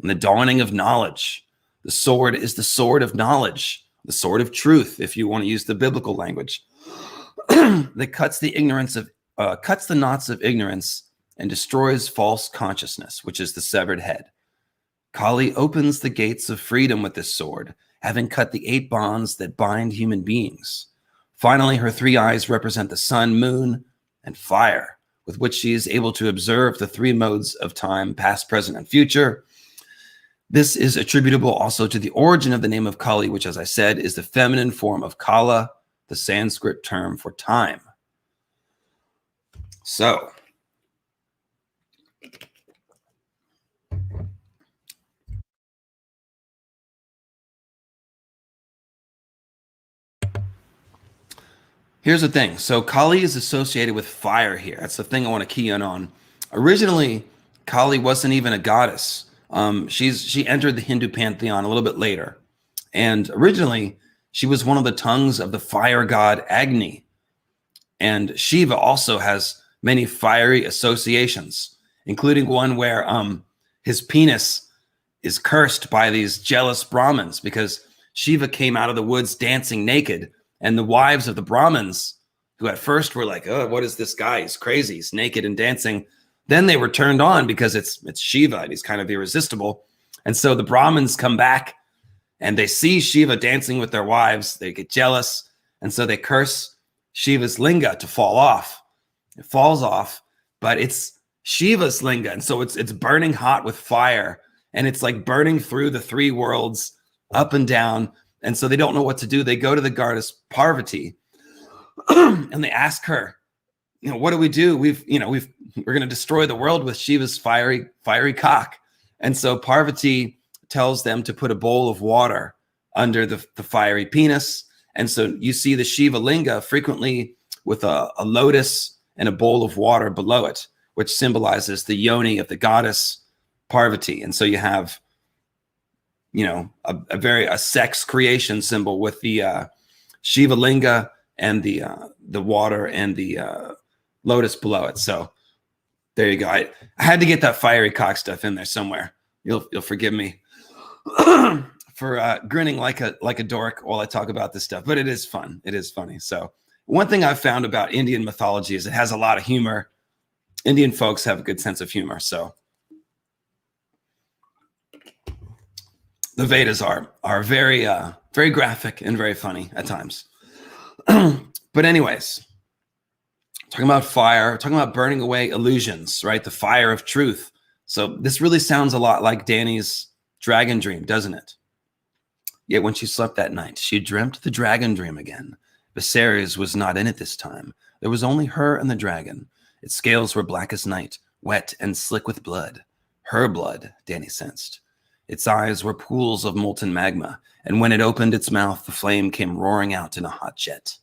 and the dawning of knowledge. The sword is the sword of knowledge, the sword of truth, if you want to use the biblical language, that cuts the knots of ignorance and destroys false consciousness, which is the severed head. Kali opens the gates of freedom with this sword, having cut the 8 bonds that bind human beings. Finally, her 3 eyes represent the sun, moon, and fire, with which she is able to observe the 3 modes of time, past, present, and future. This is attributable also to the origin of the name of Kali, which, as I said, is the feminine form of Kala, the Sanskrit term for time. So, here's the thing. So Kali is associated with fire here. That's the thing I want to key in on. Originally, Kali wasn't even a goddess. She entered the Hindu pantheon a little bit later. And originally, she was one of the tongues of the fire god Agni. And Shiva also has many fiery associations, including one where his penis is cursed by these jealous Brahmins because Shiva came out of the woods dancing naked. And the wives of the Brahmins, who at first were like, oh, what is this guy? He's crazy. He's naked and dancing. Then they were turned on because it's Shiva and he's kind of irresistible. And so the Brahmins come back and they see Shiva dancing with their wives. They get jealous. And so they curse Shiva's linga to fall off. It falls off, but it's Shiva's linga. And so it's burning hot with fire. And it's like burning through the 3 worlds up and down. And so they don't know what to do. They go to the goddess Parvati and they ask her, what do we do? We're going to destroy the world with Shiva's fiery cock. And so Parvati tells them to put a bowl of water under the fiery penis. And so you see the Shiva linga frequently with a lotus and a bowl of water below it, which symbolizes the yoni of the goddess Parvati. And so you have a sex creation symbol with the Shiva linga and the water and the lotus below it. So there you go. I had to get that fiery cock stuff in there somewhere. You'll forgive me for grinning like a dork while I talk about this stuff, but it is fun. It is funny. So one thing I've found about Indian mythology is it has a lot of humor. Indian folks have a good sense of humor. So the Vedas are very very graphic and very funny at times. But anyways, talking about fire, talking about burning away illusions, right? The fire of truth. So this really sounds a lot like Dany's dragon dream, doesn't it? Yet when she slept that night, she dreamt the dragon dream again. Viserys was not in it this time. There was only her and the dragon. Its scales were black as night, wet and slick with blood. Her blood, Dany sensed. Its eyes were pools of molten magma, and when it opened its mouth, the flame came roaring out in a hot jet.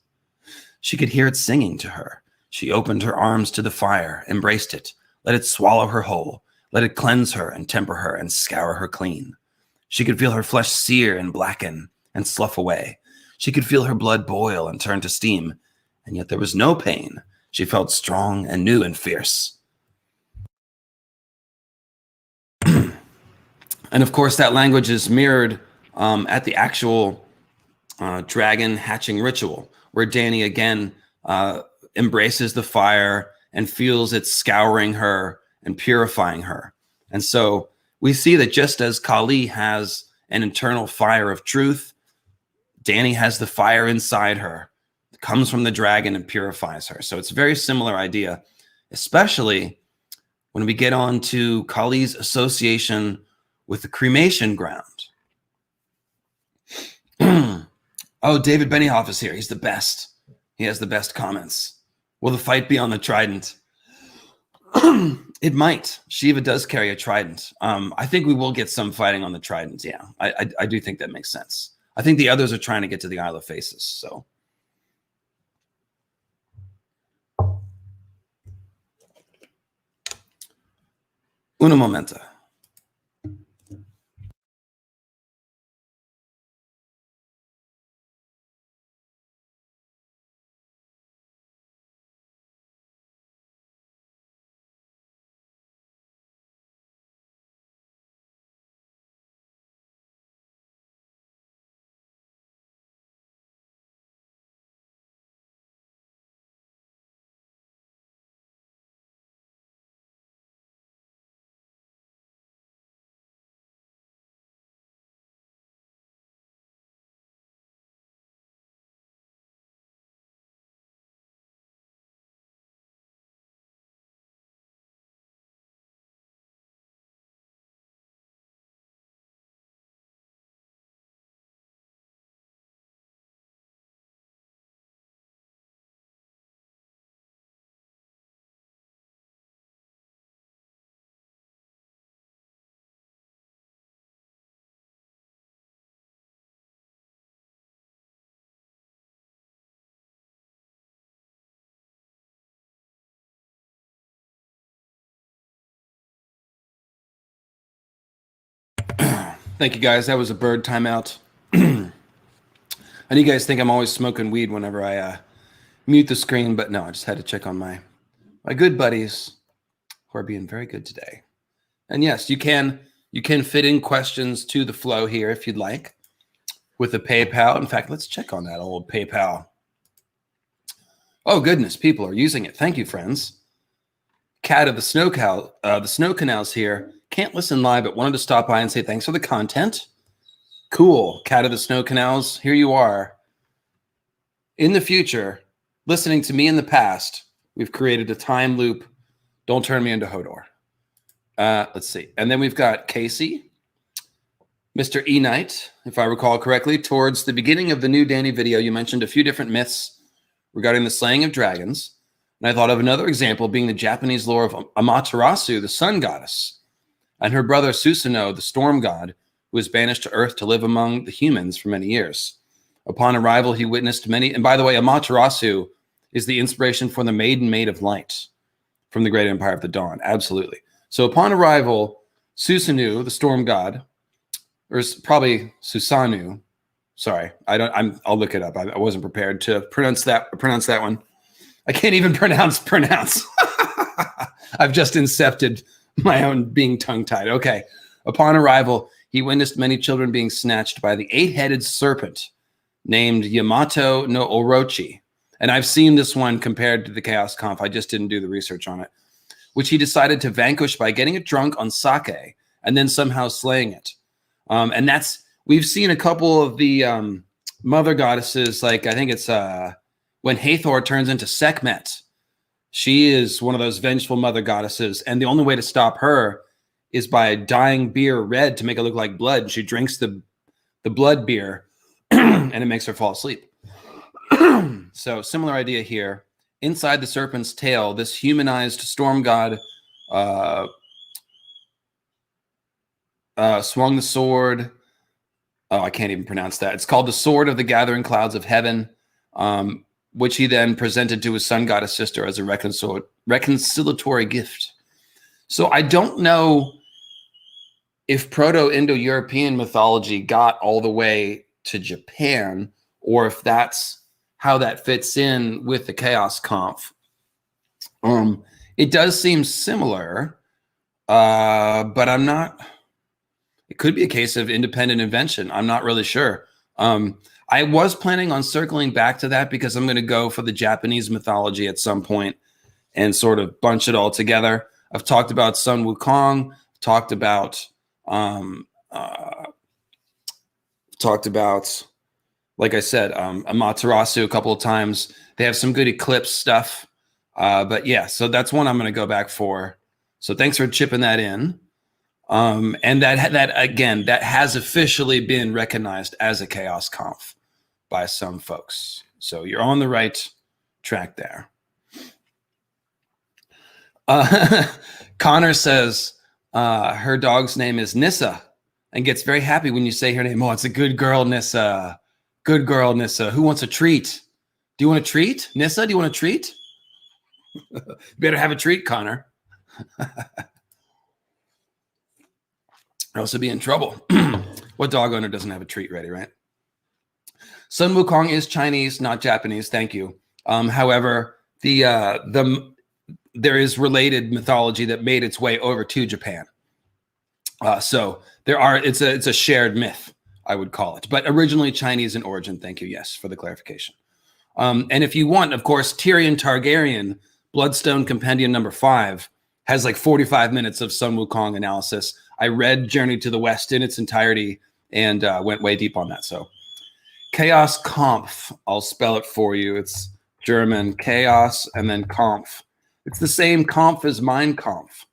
She could hear it singing to her. She opened her arms to the fire, embraced it, let it swallow her whole, let it cleanse her and temper her and scour her clean. She could feel her flesh sear and blacken and slough away. She could feel her blood boil and turn to steam, and yet there was no pain. She felt strong and new and fierce. And of course, that language is mirrored at the actual dragon hatching ritual, where Dany again embraces the fire and feels it scouring her and purifying her. And so we see that just as Kali has an internal fire of truth, Dany has the fire inside her. It comes from the dragon and purifies her. So it's a very similar idea, especially when we get on to Kali's association with the cremation ground. Oh, David Benioff is here. He's the best. He has the best comments. Will the fight be on the trident? It might. Shiva does carry a trident. I think we will get some fighting on the trident. Yeah, I do think that makes sense. I think the others are trying to get to the Isle of Faces. So. Una momento. Thank you, guys. That was a bird timeout. I know you guys think I'm always smoking weed whenever I mute the screen, but no, I just had to check on my good buddies who are being very good today. And yes, you can fit in questions to the flow here if you'd like with a PayPal. In fact, let's check on that old PayPal. Oh goodness, people are using it. Thank you, friends. Cat of the Snow Canals here. Can't listen live, but wanted to stop by and say thanks for the content. Cool. Cat of the Snow Canals, here you are. In the future, listening to me in the past, we've created a time loop. Don't turn me into Hodor. Let's see. And then we've got Casey, Mr. E. Knight, if I recall correctly. Towards the beginning of the new Dany video, you mentioned a few different myths regarding the slaying of dragons. And I thought of another example being the Japanese lore of Amaterasu, the sun goddess, and her brother Susanoo, the storm god, who was banished to Earth to live among the humans for many years. Upon arrival, he witnessed many, and by the way, Amaterasu is the inspiration for the Maiden Maid of Light from the Great Empire of the Dawn. Absolutely. So upon arrival, Susanoo, the storm god, or probably Susanoo, sorry, I'll look it up. I wasn't prepared to pronounce that one. I can't even pronounce. I've just incepted my own being tongue-tied. Okay. Upon arrival, he witnessed many children being snatched by the 8-headed serpent named Yamato no Orochi. And I've seen this one compared to the Chaos Conf. I just didn't do the research on it, which he decided to vanquish by getting it drunk on sake and then somehow slaying it. And we've seen a couple of the mother goddesses, like I think it's when Hathor turns into Sekhmet. She is one of those vengeful mother goddesses, and the only way to stop her is by dyeing beer red to make it look like blood. She drinks the blood beer, and it makes her fall asleep. So similar idea here. Inside the serpent's tail, this humanized storm god swung the sword. Oh, I can't even pronounce that. It's called the Sword of the Gathering Clouds of Heaven, which he then presented to his sun goddess sister as a reconciliatory gift. So I don't know if Proto-Indo-European mythology got all the way to Japan, or if that's how that fits in with the Chaos Conf. It does seem similar, but I'm not. It could be a case of independent invention. I'm not really sure. I was planning on circling back to that because I'm going to go for the Japanese mythology at some point and sort of bunch it all together. I've talked about Sun Wukong, talked about, like I said, Amaterasu a couple of times. They have some good eclipse stuff. But yeah, so that's one I'm going to go back for. So thanks for chipping that in. And that has officially been recognized as a Chaos Conf by some folks. So you're on the right track there. Connor says her dog's name is Nissa and gets very happy when you say her name. Oh, it's a good girl, Nissa. Good girl, Nissa. Who wants a treat? Do you want a treat? Nissa, do you want a treat? You better have a treat, Connor. Or else he'll be in trouble. What dog owner doesn't have a treat ready, right? Sun Wukong is Chinese, not Japanese. Thank you. However, there is related mythology that made its way over to Japan. So it's a shared myth, I would call it, but originally Chinese in origin. Thank you. Yes, for the clarification. And if you want, of course, Tyrion Targaryen, Bloodstone Compendium number 5 has like 45 minutes of Sun Wukong analysis. I read Journey to the West in its entirety and went way deep on that. So Chaos Kampf, I'll spell it for you. It's German, Chaos, and then Kampf. It's the same Kampf as Mein Kampf.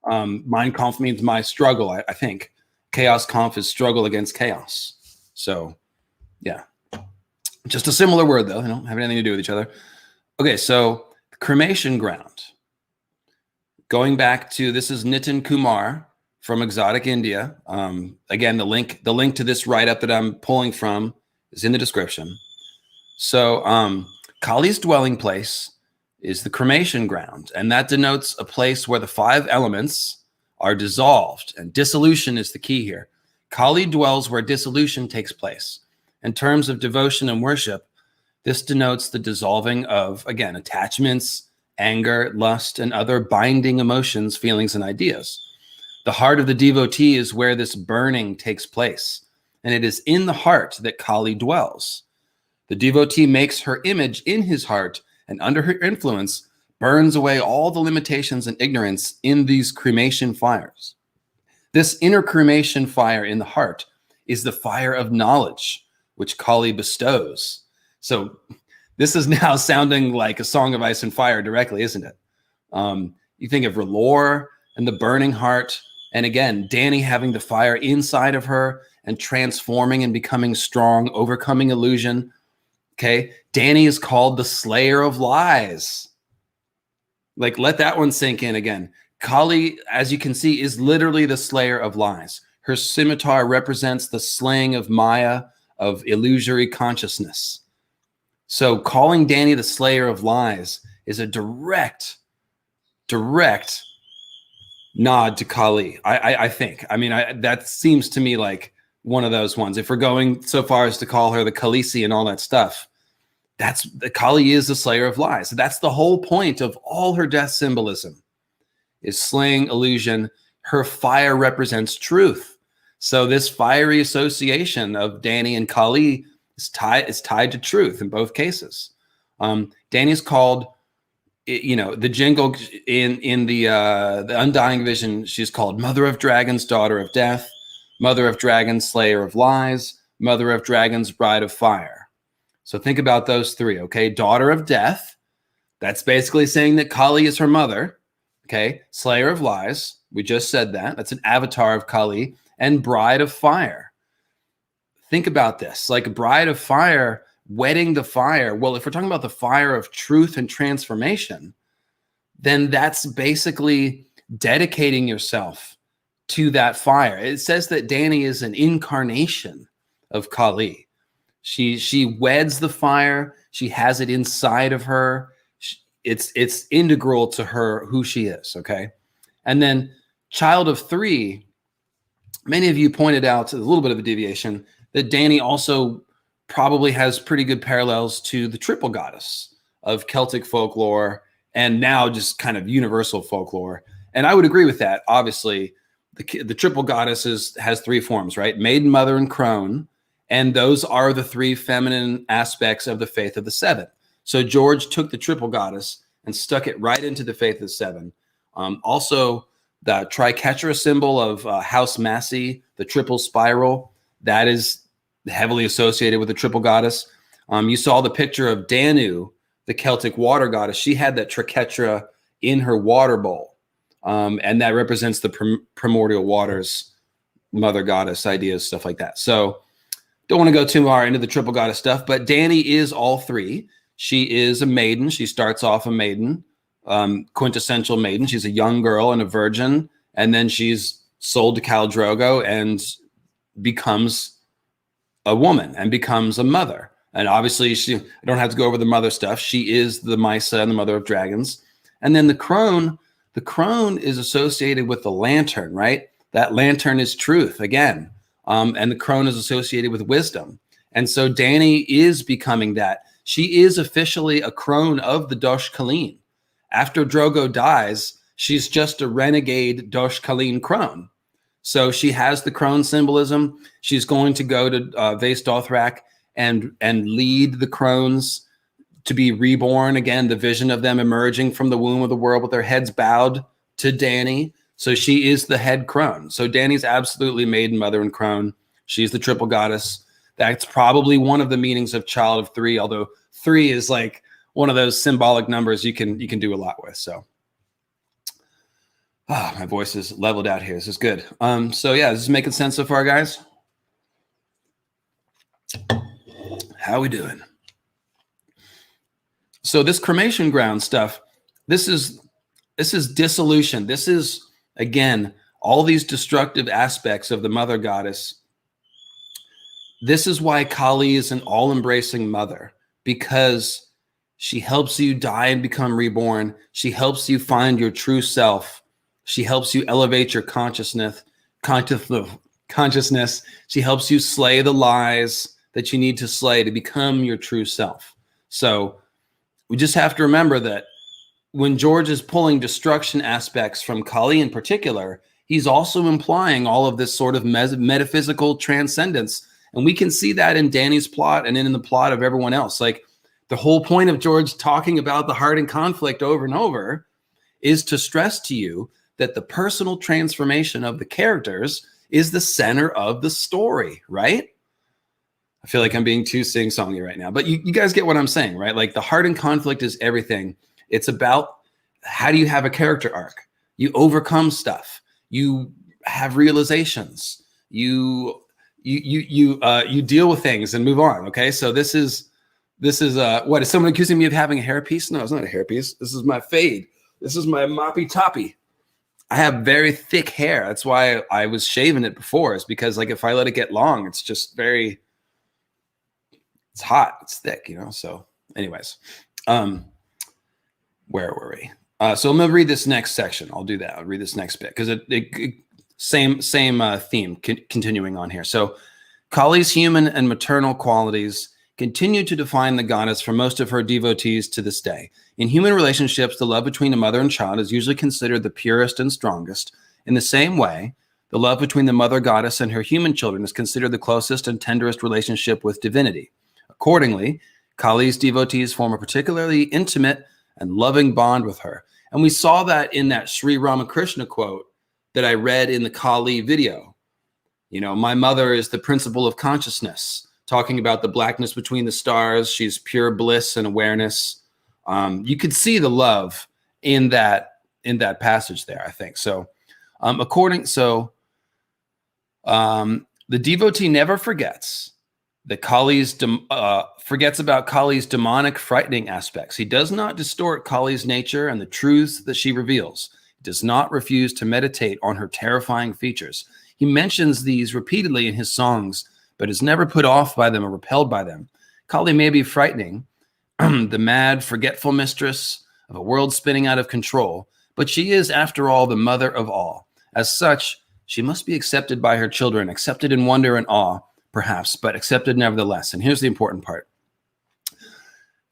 Mein Kampf means my struggle, I think. Chaos Kampf is struggle against chaos. So, yeah. Just a similar word, though. They don't have anything to do with each other. Okay, so cremation ground. Going back to, this is Nitin Kumar from Exotic India. Again, the link to this write-up that I'm pulling from is in the description. So Kali's dwelling place is the cremation ground, and that denotes a place where the 5 elements are dissolved, and dissolution is the key here. Kali dwells where dissolution takes place. In terms of devotion and worship, this denotes the dissolving of, again, attachments, anger, lust, and other binding emotions, feelings, and ideas. The heart of the devotee is where this burning takes place, and it is in the heart that Kali dwells. The devotee makes her image in his heart, and under her influence, burns away all the limitations and ignorance in these cremation fires. This inner cremation fire in the heart is the fire of knowledge, which Kali bestows. So this is now sounding like a Song of Ice and Fire directly, isn't it? You think of R'hllor and the burning heart, and again, Dany having the fire inside of her and transforming and becoming strong, overcoming illusion. Okay, Dany is called the slayer of lies. Like, let that one sink in again. Kali, as you can see, is literally the slayer of lies. Her scimitar represents the slaying of Maya, of illusory consciousness. So calling Dany the slayer of lies is a direct nod to Kali, I think. I mean, that seems to me like one of those ones. If we're going so far as to call her the Khaleesi and all that stuff, Kali is the slayer of lies. That's the whole point of all her death symbolism, is slaying illusion. Her fire represents truth. So this fiery association of Dany and Kali is tied to truth in both cases. Dany's called, the jingle in the Undying Vision, she's called Mother of Dragons, Daughter of Death, Mother of Dragons, Slayer of Lies, Mother of Dragons, Bride of Fire. So think about those three, okay? Daughter of Death, that's basically saying that Kali is her mother, okay? Slayer of Lies, we just said that. That's an avatar of Kali. And Bride of Fire. Think about this, like Bride of Fire, wedding the fire. Well, if we're talking about the fire of truth and transformation, then that's basically dedicating yourself to that fire. It says that Dany is an incarnation of Kali. She weds the fire. She has it inside of her. It's integral to her, who she is, okay? And then Child of Three, many of you pointed out a little bit of a deviation that Dany also probably has pretty good parallels to the triple goddess of Celtic folklore and now just kind of universal folklore. And I would agree with that. Obviously, the triple goddess has three forms, right? Maiden, Mother, and Crone. And those are the three feminine aspects of the Faith of the Seven. So George took the triple goddess and stuck it right into the Faith of the Seven. Also, the triquetra symbol of House Massey, the triple spiral, that is heavily associated with the triple goddess. You saw the picture of Danu, the Celtic water goddess. She had that triquetra in her water bowl. And that represents the primordial waters, mother goddess ideas, stuff like that. So don't want to go too far into the triple goddess stuff, but Dany is all three. She is a maiden. She starts off a maiden, quintessential maiden. She's a young girl and a virgin, and then she's sold to Khal Drogo and becomes a woman and becomes a mother. And obviously, I don't have to go over the mother stuff. She is the Mysa and the mother of dragons. And then the crone is associated with the lantern, right? That lantern is truth again. And the crone is associated with wisdom. And so Dany is becoming that. She is officially a crone of the Dosh Khaleen. After Drogo dies, she's just a renegade Dosh Khaleen crone. So she has the crone symbolism. She's going to go to Vaes Dothrak and lead the crones to be reborn again, the vision of them emerging from the womb of the world with their heads bowed to Dany. So she is the head crone. So Dany's absolutely maiden, mother, and crone. She's the triple goddess. That's probably one of the meanings of Child of Three, although three is like one of those symbolic numbers you can do a lot with. So my voice is leveled out here. This is good. So yeah, this is making sense so far, guys. How we doing? So this cremation ground stuff, this is dissolution. This is, again, all these destructive aspects of the mother goddess. This is why Kali is an all-embracing mother, because she helps you die and become reborn. She helps you find your true self. She helps you elevate your consciousness. consciousness. She helps you slay the lies that you need to slay to become your true self. So we just have to remember that when George is pulling destruction aspects from Kali in particular, he's also implying all of this sort of metaphysical transcendence. And we can see that in Dany's plot and in the plot of everyone else. Like, the whole point of George talking about the heart and conflict over and over is to stress to you that the personal transformation of the characters is the center of the story, right? I feel like I'm being too sing-songy right now, but you guys get what I'm saying, right? Like, the heart and conflict is everything. It's about, how do you have a character arc? You overcome stuff. You have realizations. You deal with things and move on. Okay, so this is what, is someone accusing me of having a hairpiece? No, it's not a hairpiece. This is my fade. This is my moppy toppy. I have very thick hair. That's why I was shaving it before, is because, like, if I let it get long, it's just very, it's hot, it's thick, you know? So anyways, where were we? So I'm going to read this next section. I'll do that. I'll read this next bit because same theme continuing on here. So Kali's human and maternal qualities continue to define the goddess for most of her devotees to this day. In human relationships, the love between a mother and child is usually considered the purest and strongest. In the same way, the love between the mother goddess and her human children is considered the closest and tenderest relationship with divinity. Accordingly, Kali's devotees form a particularly intimate and loving bond with her. And we saw that in that Sri Ramakrishna quote that I read in the Kali video. You know, my mother is the principle of consciousness, talking about the blackness between the stars. She's pure bliss and awareness. You could see the love in that passage there, I think. So the devotee never forgets that forgets about Kali's demonic, frightening aspects. He does not distort Kali's nature and the truths that she reveals. He does not refuse to meditate on her terrifying features. He mentions these repeatedly in his songs, but is never put off by them or repelled by them. Kali may be frightening, the mad, forgetful mistress of a world spinning out of control, but she is, after all, the mother of all. As such, she must be accepted by her children, accepted in wonder and awe, perhaps, but accepted nevertheless. And here's the important part.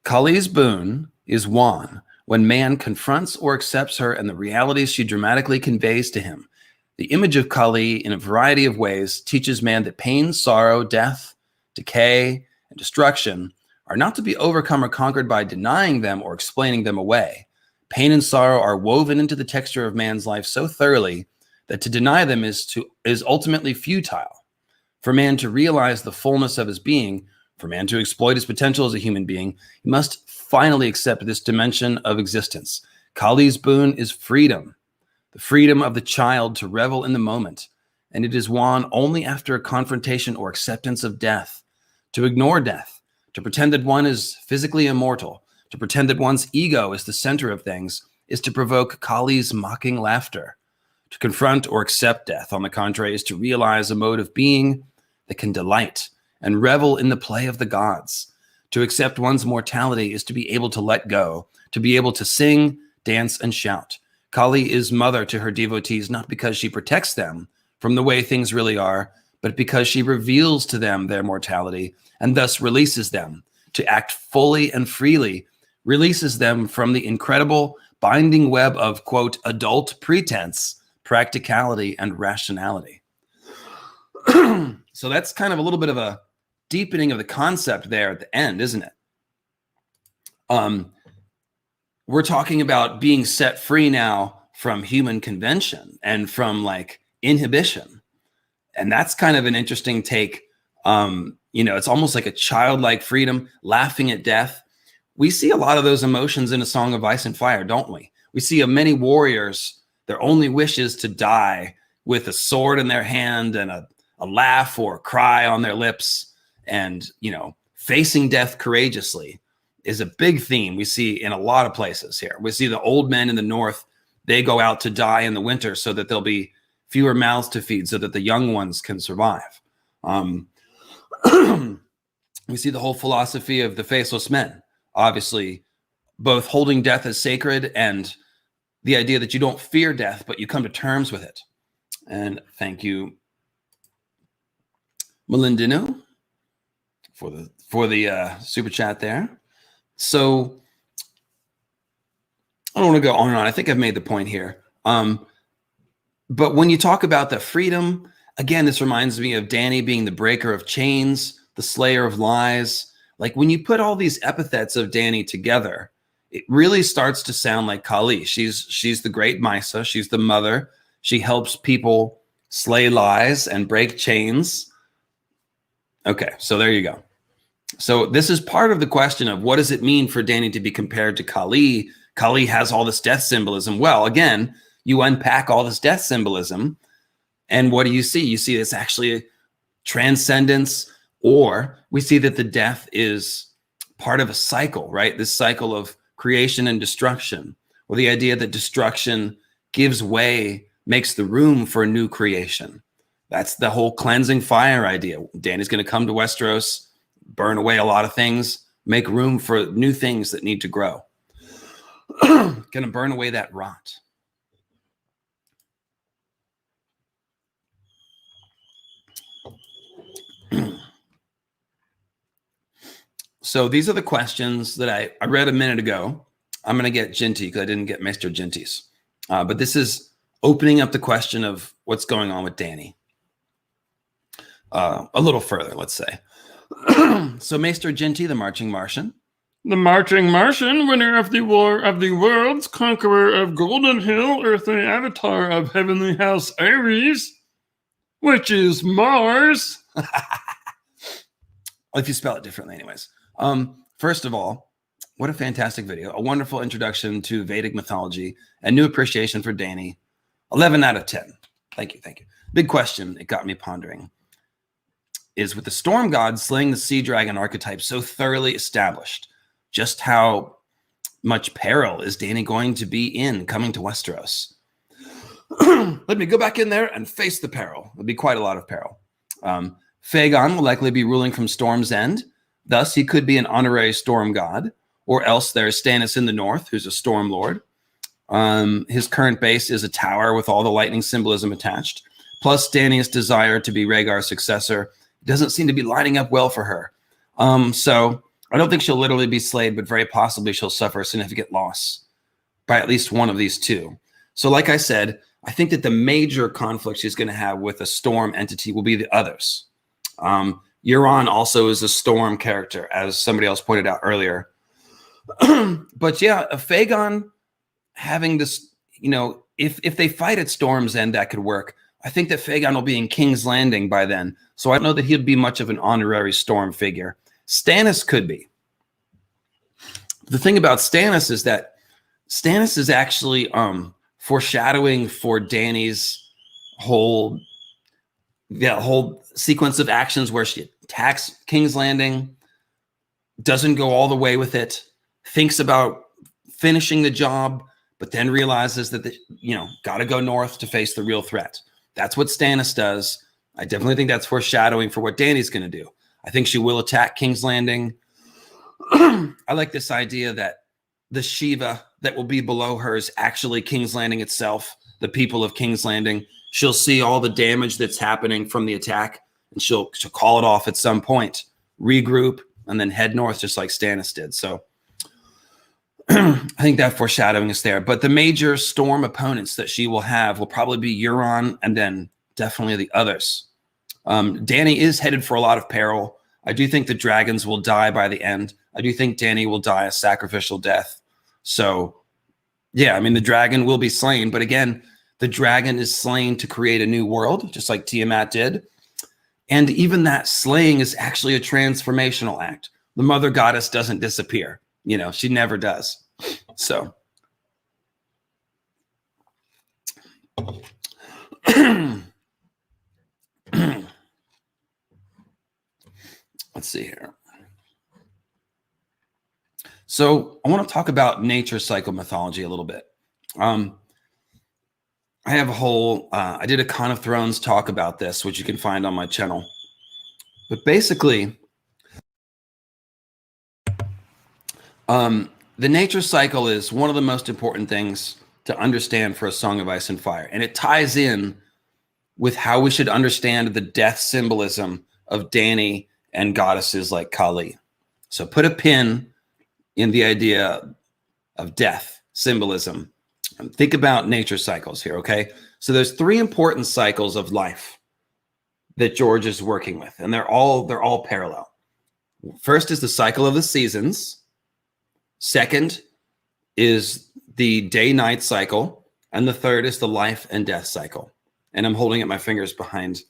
Kali's boon is won when man confronts or accepts her and the realities she dramatically conveys to him. The image of Kali, in a variety of ways, teaches man that pain, sorrow, death, decay, and destruction are not to be overcome or conquered by denying them or explaining them away. Pain and sorrow are woven into the texture of man's life so thoroughly that to deny them is ultimately futile. For man to realize the fullness of his being, for man to exploit his potential as a human being, he must finally accept this dimension of existence. Kali's boon is freedom, the freedom of the child to revel in the moment, and it is won only after a confrontation or acceptance of death. To ignore death, to pretend that one is physically immortal, to pretend that one's ego is the center of things, is to provoke Kali's mocking laughter. To confront or accept death, on the contrary, is to realize a mode of being that can delight and revel in the play of the gods. To accept one's mortality is to be able to let go, to be able to sing, dance, and shout. Kali is mother to her devotees not because she protects them from the way things really are, but because she reveals to them their mortality and thus releases them to act fully and freely, releases them from the incredible binding web of, quote, adult pretense, practicality, and rationality. So that's kind of a little bit of a deepening of the concept there at the end, isn't it? We're talking about being set free now from human convention and from like inhibition. And that's kind of an interesting take. It's almost like a childlike freedom, laughing at death. We see a lot of those emotions in A Song of Ice and Fire, don't we? We see many warriors, their only wish is to die with a sword in their hand and a laugh or a cry on their lips. And, facing death courageously is a big theme we see in a lot of places here. We see the old men in the north, they go out to die in the winter so that there'll be fewer mouths to feed so that the young ones can survive. We see the whole philosophy of the faceless men, obviously, both holding death as sacred and the idea that you don't fear death, but you come to terms with it. And thank you, Melindino for the super chat there. So I don't want to go on and on. I think I've made the point here. But when you talk about the freedom, again, this reminds me of Dany being the breaker of chains, the slayer of lies. Like when you put all these epithets of Dany together, it really starts to sound like Kali. She's the great Mysa. She's the mother. She helps people slay lies and break chains. Okay, so there you go. So this is part of the question of what does it mean for Dany to be compared to Kali? Kali has all this death symbolism. Well, again, you unpack all this death symbolism, and what do you see? You see it's actually a transcendence, or we see that the death is part of a cycle, right? This cycle of creation and destruction, or the idea that destruction gives way, makes the room for a new creation. That's the whole cleansing fire idea. Dany's going to come to Westeros, burn away a lot of things, make room for new things that need to grow. Going to burn away that rot. So these are the questions that I read a minute ago. I'm going to get Ginty because I didn't get Maester Ginty's. But this is opening up the question of what's going on with Dany. A little further, let's say. So Maester Ginty, the Marching Martian. The Marching Martian, winner of the War of the Worlds, conqueror of Golden Hill, earthly avatar of Heavenly House Ares, which is Mars. If you spell it differently, anyways. First of all, what a fantastic video. A wonderful introduction to Vedic mythology and new appreciation for Dany. 11 out of 10. Thank you, thank you. Big question it got me pondering is, with the storm god slaying the sea dragon archetype so thoroughly established, just how much peril is Dany going to be in coming to Westeros? Let me go back in there and face the peril. It'll be quite a lot of peril. Phagon will likely be ruling from Storm's End. Thus, he could be an honorary storm god. Or else there's Stannis in the north, who's a storm lord. His current base is a tower with all the lightning symbolism attached. Plus, Dany's desire to be Rhaegar's successor doesn't seem to be lining up well for her. So I don't think she'll literally be slayed, but very possibly she'll suffer a significant loss by at least one of these two. So like I said, I think that the major conflict she's going to have with a storm entity will be the others. Euron also is a storm character, as somebody else pointed out earlier. But yeah, a Phagon having this, if they fight at Storm's End, that could work. I think that Phagon will be in King's Landing by then. So I don't know that he'd be much of an honorary storm figure. Stannis could be. The thing about Stannis is that Stannis is actually foreshadowing for Dany's whole sequence of actions where she attacks King's Landing, doesn't go all the way with it, thinks about finishing the job, but then realizes that, got to go north to face the real threat. That's what Stannis does. I definitely think that's foreshadowing for what Dany's going to do. I think she will attack King's Landing. I like this idea that the Shiva that will be below her is actually King's Landing itself, the people of King's Landing. She'll see all the damage that's happening from the attack, and she'll call it off at some point, regroup, and then head north just like Stannis did. So I think that foreshadowing is there. But the major storm opponents that she will have will probably be Euron and then definitely the others. Dany is headed for a lot of peril. I do think the dragons will die by the end. I do think Dany will die a sacrificial death. So, yeah, I mean, the dragon will be slain. But again, the dragon is slain to create a new world, just like Tiamat did. And even that slaying is actually a transformational act. The mother goddess doesn't disappear. She never does. So. Let's see here. So I want to talk about nature psychomythology a little bit. I have a whole, I did a Con of Thrones talk about this, which you can find on my channel. But basically, the nature cycle is one of the most important things to understand for A Song of Ice and Fire. And it ties in with how we should understand the death symbolism of Dany and goddesses like Kali. So put a pin in the idea of death, symbolism. And think about nature cycles here, okay? So there's 3 important cycles of life that George is working with, and they're all parallel. First is the cycle of the seasons. Second is the day-night cycle, and the third is the life and death cycle. And I'm holding up my fingers behind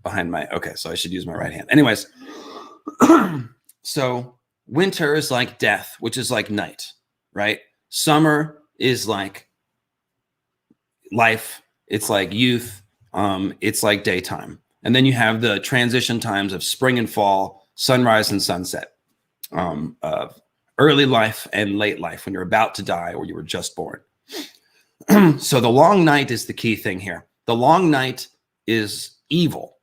my, okay, so I should use my right hand. Anyways, so winter is like death, which is like night, right? Summer is like life. It's like youth. It's like daytime. And then you have the transition times of spring and fall, sunrise and sunset, of early life and late life, when you're about to die or you were just born. So the long night is the key thing here. The long night is evil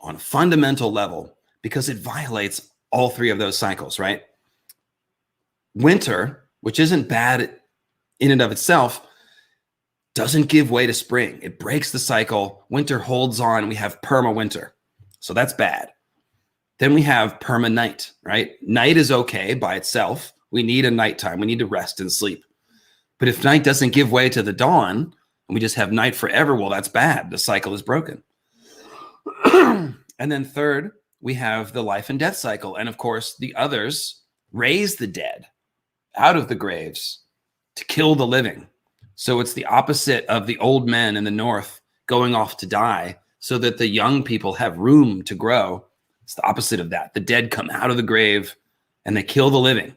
on a fundamental level because it violates all 3 of those cycles, right? Winter, which isn't bad in and of itself, doesn't give way to spring. It breaks the cycle. Winter holds on. We have perma-winter. So that's bad. Then we have perma-night, right? Night is okay by itself. We need a nighttime. We need to rest and sleep. But if night doesn't give way to the dawn, and we just have night forever, well, that's bad. The cycle is broken. And then third, we have the life and death cycle. And of course, the others raise the dead out of the graves to kill the living. So it's the opposite of the old men in the north going off to die so that the young people have room to grow. It's the opposite of that. The dead come out of the grave and they kill the living.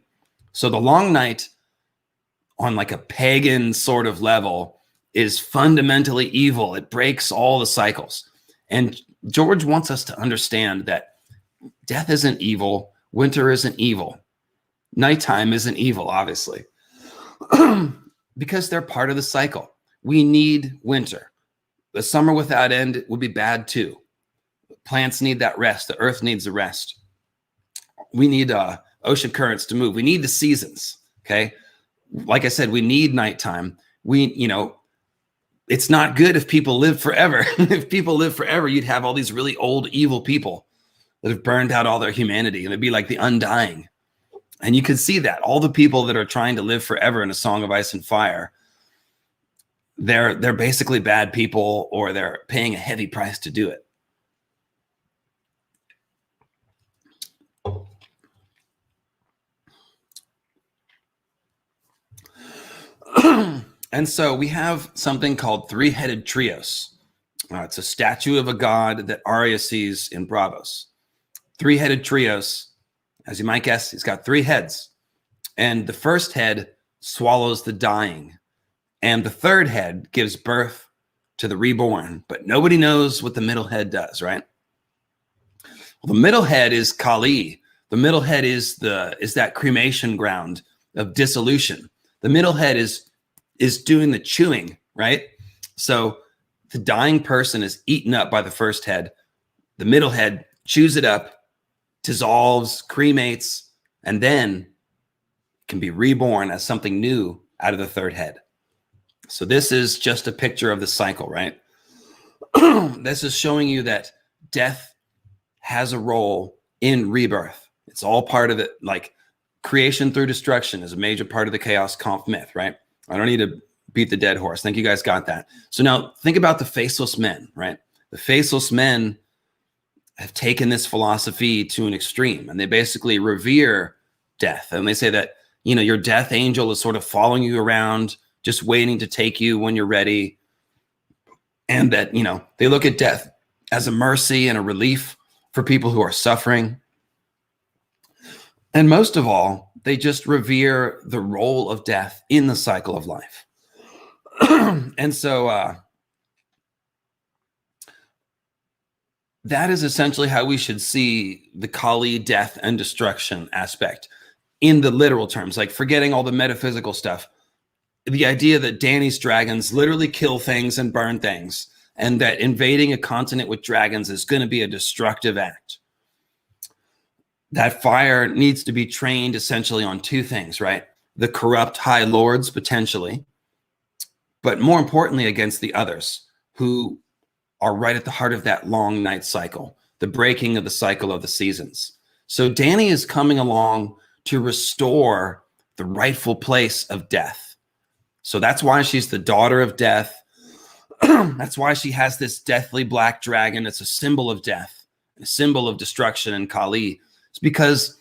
So the long night, on like a pagan sort of level, is fundamentally evil. It breaks all the cycles. And George wants us to understand that death isn't evil. Winter isn't evil. Nighttime isn't evil, obviously. Because they're part of the cycle. We need winter. The summer without end would be bad too. Plants need that rest. The earth needs a rest. We need ocean currents to move. We need the seasons, okay? Like I said, we need nighttime. It's not good if people live forever. If people live forever, you'd have all these really old, evil people that have burned out all their humanity, and it'd be like the Undying. And you can see that all the people that are trying to live forever in A Song of Ice and Fire, they're basically bad people, or they're paying a heavy price to do it. And so we have something called 3-headed trios. It's a statue of a god that Arya sees in Bravos. 3-headed trios. As you might guess, he's got 3 heads. And the first head swallows the dying. And the third head gives birth to the reborn. But nobody knows what the middle head does, right? Well, the middle head is Kali. The middle head is that cremation ground of dissolution. The middle head is doing the chewing, right? So the dying person is eaten up by the first head. The middle head chews it up, dissolves, cremates, and then can be reborn as something new out of the third head. So this is just a picture of the cycle, right? This is showing you that death has a role in rebirth. It's all part of it. Like creation through destruction is a major part of the chaos conf myth, right? I don't need to beat the dead horse. Think you guys got that. So now think about the faceless men, right? The faceless men have taken this philosophy to an extreme, and they basically revere death. And they say that, your death angel is sort of following you around, just waiting to take you when you're ready. And that, they look at death as a mercy and a relief for people who are suffering. And most of all, they just revere the role of death in the cycle of life. And so that is essentially how we should see the Kali death and destruction aspect in the literal terms, like forgetting all the metaphysical stuff. The idea that Dany's dragons literally kill things and burn things, and that invading a continent with dragons is going to be a destructive act. That fire needs to be trained essentially on 2 things, right? The corrupt high lords, potentially, but more importantly, against the others who are right at the heart of that long night cycle. the breaking of the cycle of the seasons. So Dany is coming along to restore the rightful place of death. So that's why she's the daughter of death. That's why she has this deathly black dragon. It's a symbol of death, a symbol of destruction in Kali. It's because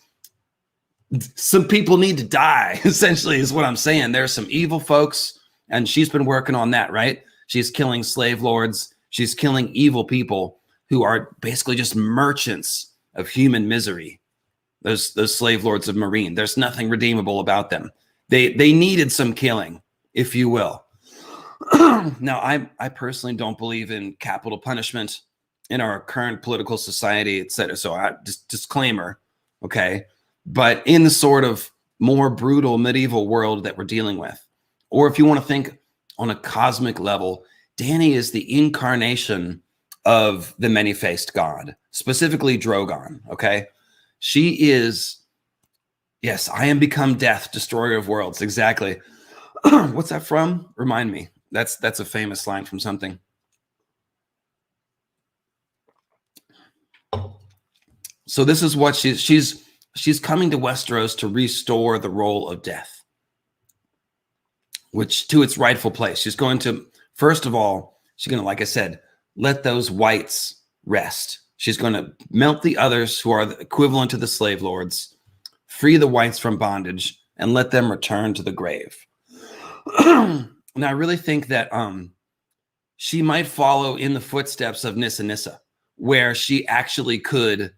some people need to die, essentially, is what I'm saying. There's some evil folks, and she's been working on that, right? She's killing slave lords. She's killing evil people who are basically just merchants of human misery. Those slave lords of Marine. There's nothing redeemable about them. They needed some killing, if you will. Now, I personally don't believe in capital punishment in our current political society, etc. So I just disclaimer, okay? But in the sort of more brutal medieval world that we're dealing with, or if you want to think on a cosmic level, Dany is the incarnation of the many-faced god, specifically Drogon, okay? She is, yes, I am become death, destroyer of worlds, exactly. What's that from? Remind me. That's a famous line from something. So this is what she's coming to Westeros to restore the role of death, which to its rightful place. She's going to, first of all, she's going to, like I said, let those whites rest. She's going to melt the others who are the equivalent to the slave lords, free the whites from bondage, and let them return to the grave. And I really think that she might follow in the footsteps of Nissa Nissa, where she actually could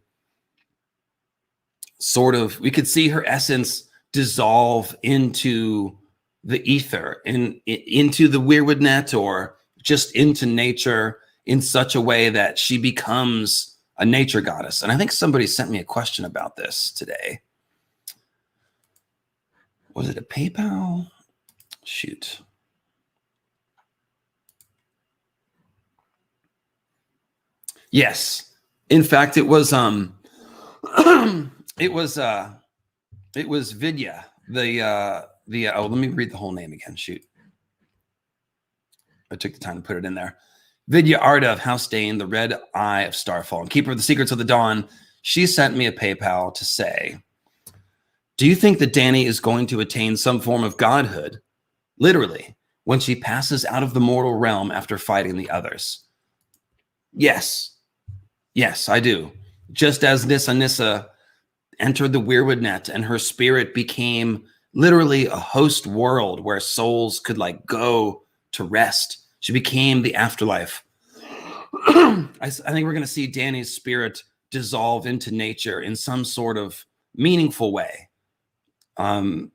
sort of, we could see her essence dissolve into the ether, into the weirwood net, or just into nature in such a way that she becomes a nature goddess. And I think somebody sent me a question about this today. Was it a PayPal? Shoot. Yes. In fact, it was it was Vidya. Let me read the whole name again. Shoot. I took the time to put it in there. Vidya Arda of House Dane, the Red Eye of Starfall, and Keeper of the Secrets of the Dawn. She sent me a PayPal to say, do you think that Dany is going to attain some form of godhood, literally, when she passes out of the mortal realm after fighting the others? Yes. Yes, I do. Just as Nissa Nissa entered the weirwood net and her spirit became literally a host world where souls could like go to rest. She became the afterlife. I think we're going to see Dany's spirit dissolve into nature in some sort of meaningful way. Again,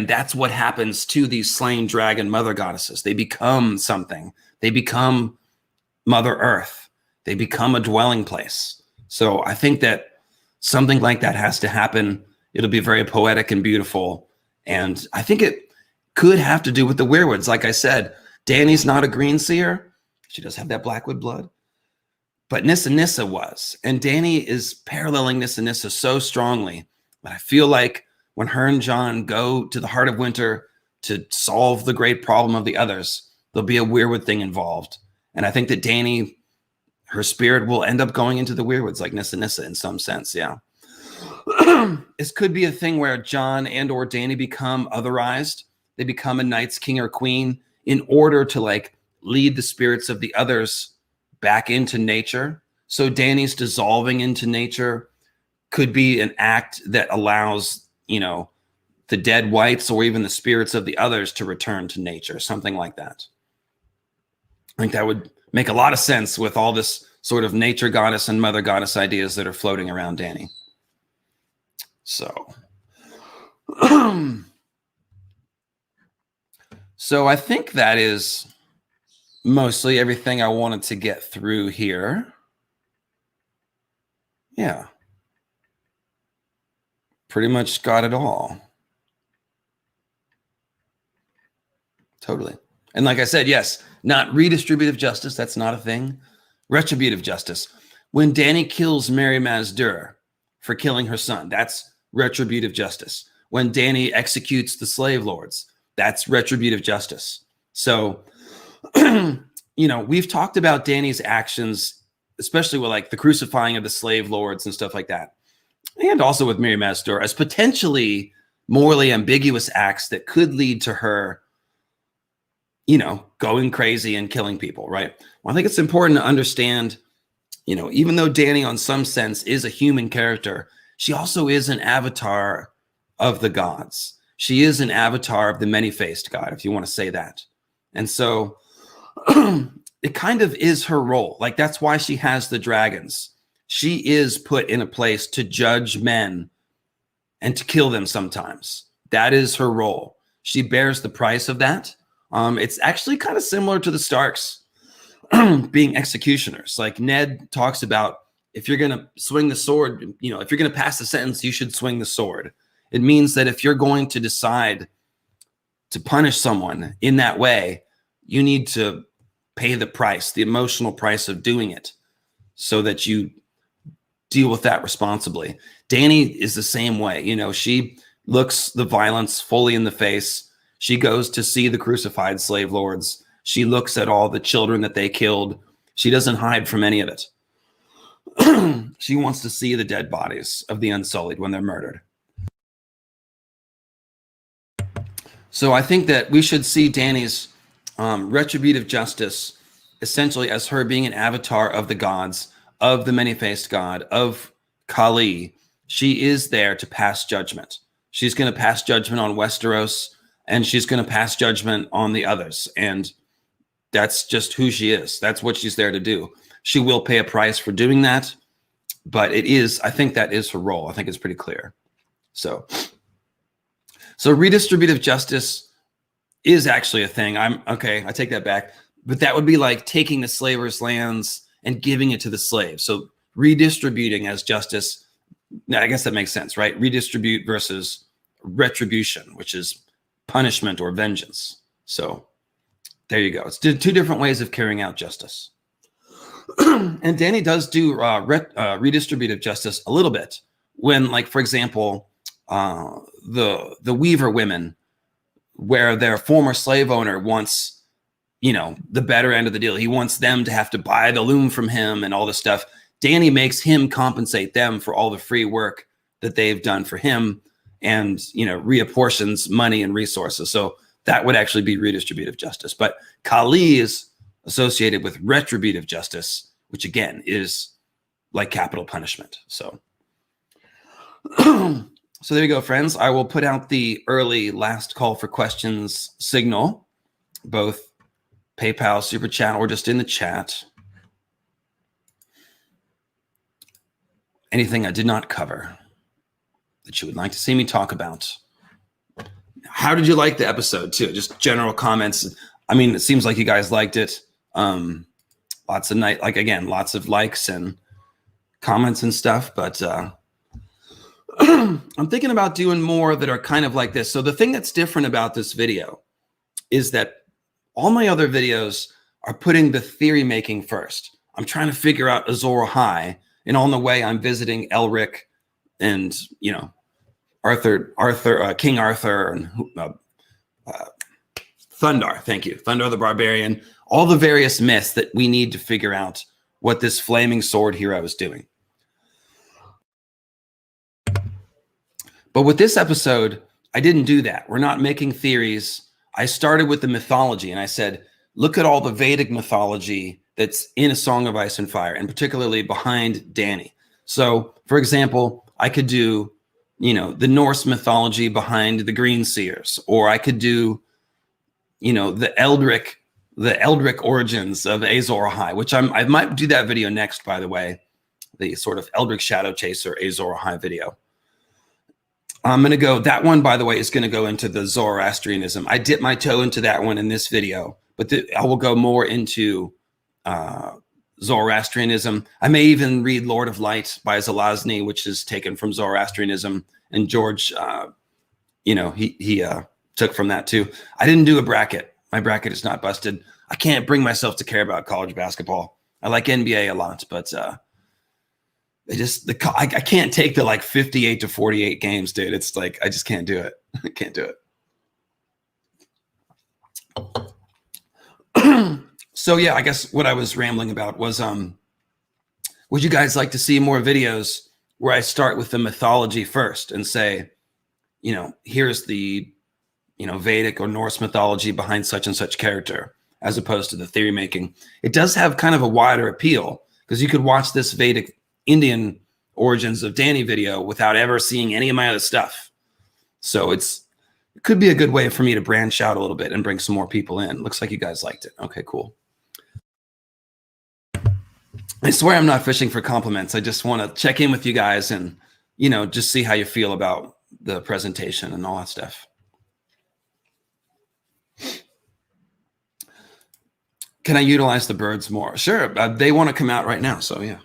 that's what happens to these slain dragon mother goddesses. They become something. They become Mother Earth. They become a dwelling place. So I think that something like that has to happen. It'll be very poetic and beautiful. And I think it could have to do with the weirwoods. Like I said, Dany's not a green seer. She does have that blackwood blood. But Nissa Nissa was. And Dany is paralleling Nissa Nissa so strongly. But I feel like when her and Jon go to the heart of winter to solve the great problem of the others, there'll be a weirwood thing involved. And I think that Dany, her spirit will end up going into the weirwoods like Nissa Nissa in some sense, yeah. This could be a thing where Jon and or Dany become otherized. They become a knight's king or queen in order to like lead the spirits of the others back into nature. So Dany's dissolving into nature could be an act that allows, you know, the dead whites or even the spirits of the others to return to nature, something like that. I think that would make a lot of sense with all this sort of nature goddess and mother goddess ideas that are floating around Dany. So, so I think that is mostly everything I wanted to get through here. Yeah. Pretty much got it all. Totally. And like I said, yes, not redistributive justice. That's not a thing. Retributive justice. When Dany kills Mary Mazdur for killing her son, that's retributive justice. When Dany executes the slave lords, that's retributive justice. So, you know, we've talked about Dany's actions especially with like the crucifying of the slave lords and stuff like that, and also with Miriam Astor, as potentially morally ambiguous acts that could lead to her, going crazy and killing people, right? Well, I think it's important to understand, even though Dany on some sense is a human character, she also is an avatar of the gods. She is an avatar of the many-faced god, if you want to say that. And so it kind of is her role. Like, that's why she has the dragons. She is put in a place to judge men and to kill them sometimes. That is her role. She bears the price of that. It's actually kind of similar to the Starks being executioners. Like Ned talks about, if you're going to swing the sword, if you're going to pass the sentence, you should swing the sword. It means that if you're going to decide to punish someone in that way, you need to pay the price, the emotional price of doing it, so that you deal with that responsibly. Dany is the same way. She looks the violence fully in the face. She goes to see the crucified slave lords. She looks at all the children that they killed. She doesn't hide from any of it. She wants to see the dead bodies of the Unsullied when they're murdered. So I think that we should see Dany's retributive justice essentially as her being an avatar of the gods, of the many-faced god, of Kali. She is there to pass judgment. She's going to pass judgment on Westeros, and she's going to pass judgment on the others. And that's just who she is. That's what she's there to do. She will pay a price for doing that, but I think that is her role. I think it's pretty clear. So redistributive justice is actually a thing. I take that back. But that would be like taking the slavers' lands and giving it to the slaves. So redistributing as justice, I guess that makes sense, right? Redistribute versus retribution, which is punishment or vengeance. So there you go. It's two different ways of carrying out justice. And Dany does do redistributive justice a little bit when, like, for example, the Weaver women, where their former slave owner wants, the better end of the deal. He wants them to have to buy the loom from him and all this stuff. Dany makes him compensate them for all the free work that they've done for him, and, reapportions money and resources. So that would actually be redistributive justice. But Kali is associated with retributive justice, which again is like capital punishment. So so there you go, friends. I will put out the early last call for questions signal, both PayPal, Super Chat, or just in the chat. Anything I did not cover that you would like to see me talk about. How did you like the episode too? Just general comments. I mean, it seems like you guys liked it. Lots of likes and comments and stuff, but I'm thinking about doing more that are kind of like this. So the thing that's different about this video is that all my other videos are putting the theory making first. I'm trying to figure out Azor Ahai, and on the way I'm visiting Elric and, King Arthur, and Thundar. Thank you. Thundar the Barbarian. All the various myths that we need to figure out what this flaming sword hero is doing. But with this episode, I didn't do that. We're not making theories. I started with the mythology, and I said, look at all the Vedic mythology that's in A Song of Ice and Fire, and particularly behind Dany. So, for example, I could do, the Norse mythology behind the Green Seers, or I could do, the Eldric origins of Azor Ahai, which I might do that video next, by the way, the sort of Eldric Shadow Chaser Azor Ahai video. I'm going to go, that one, by the way, is going to go into the Zoroastrianism. I dip my toe into that one in this video, but I will go more into Zoroastrianism. I may even read Lord of Light by Zelazny, which is taken from Zoroastrianism, and George, he took from that too. I didn't do a bracket. My bracket is not busted. I can't bring myself to care about college basketball. I like NBA a lot, but I can't take the 58 to 48 games, dude. It's like, I just can't do it. I can't do it. So yeah, I guess what I was rambling about was Would you guys like to see more videos where I start with the mythology first and say, you know, here's the, you know, Vedic or Norse mythology behind such and such character, as opposed to the theory making? It does have kind of a wider appeal, because you could watch this Vedic Indian origins of Dany video without ever seeing any of my other stuff. So it could be a good way for me to branch out a little bit and bring some more people in. Looks like you guys liked it. Okay, cool. I swear I'm not fishing for compliments. I just want to check in with you guys and, you know, just see how you feel about the presentation and all that stuff. Can I utilize the birds more? Sure. They want to come out right now. So yeah.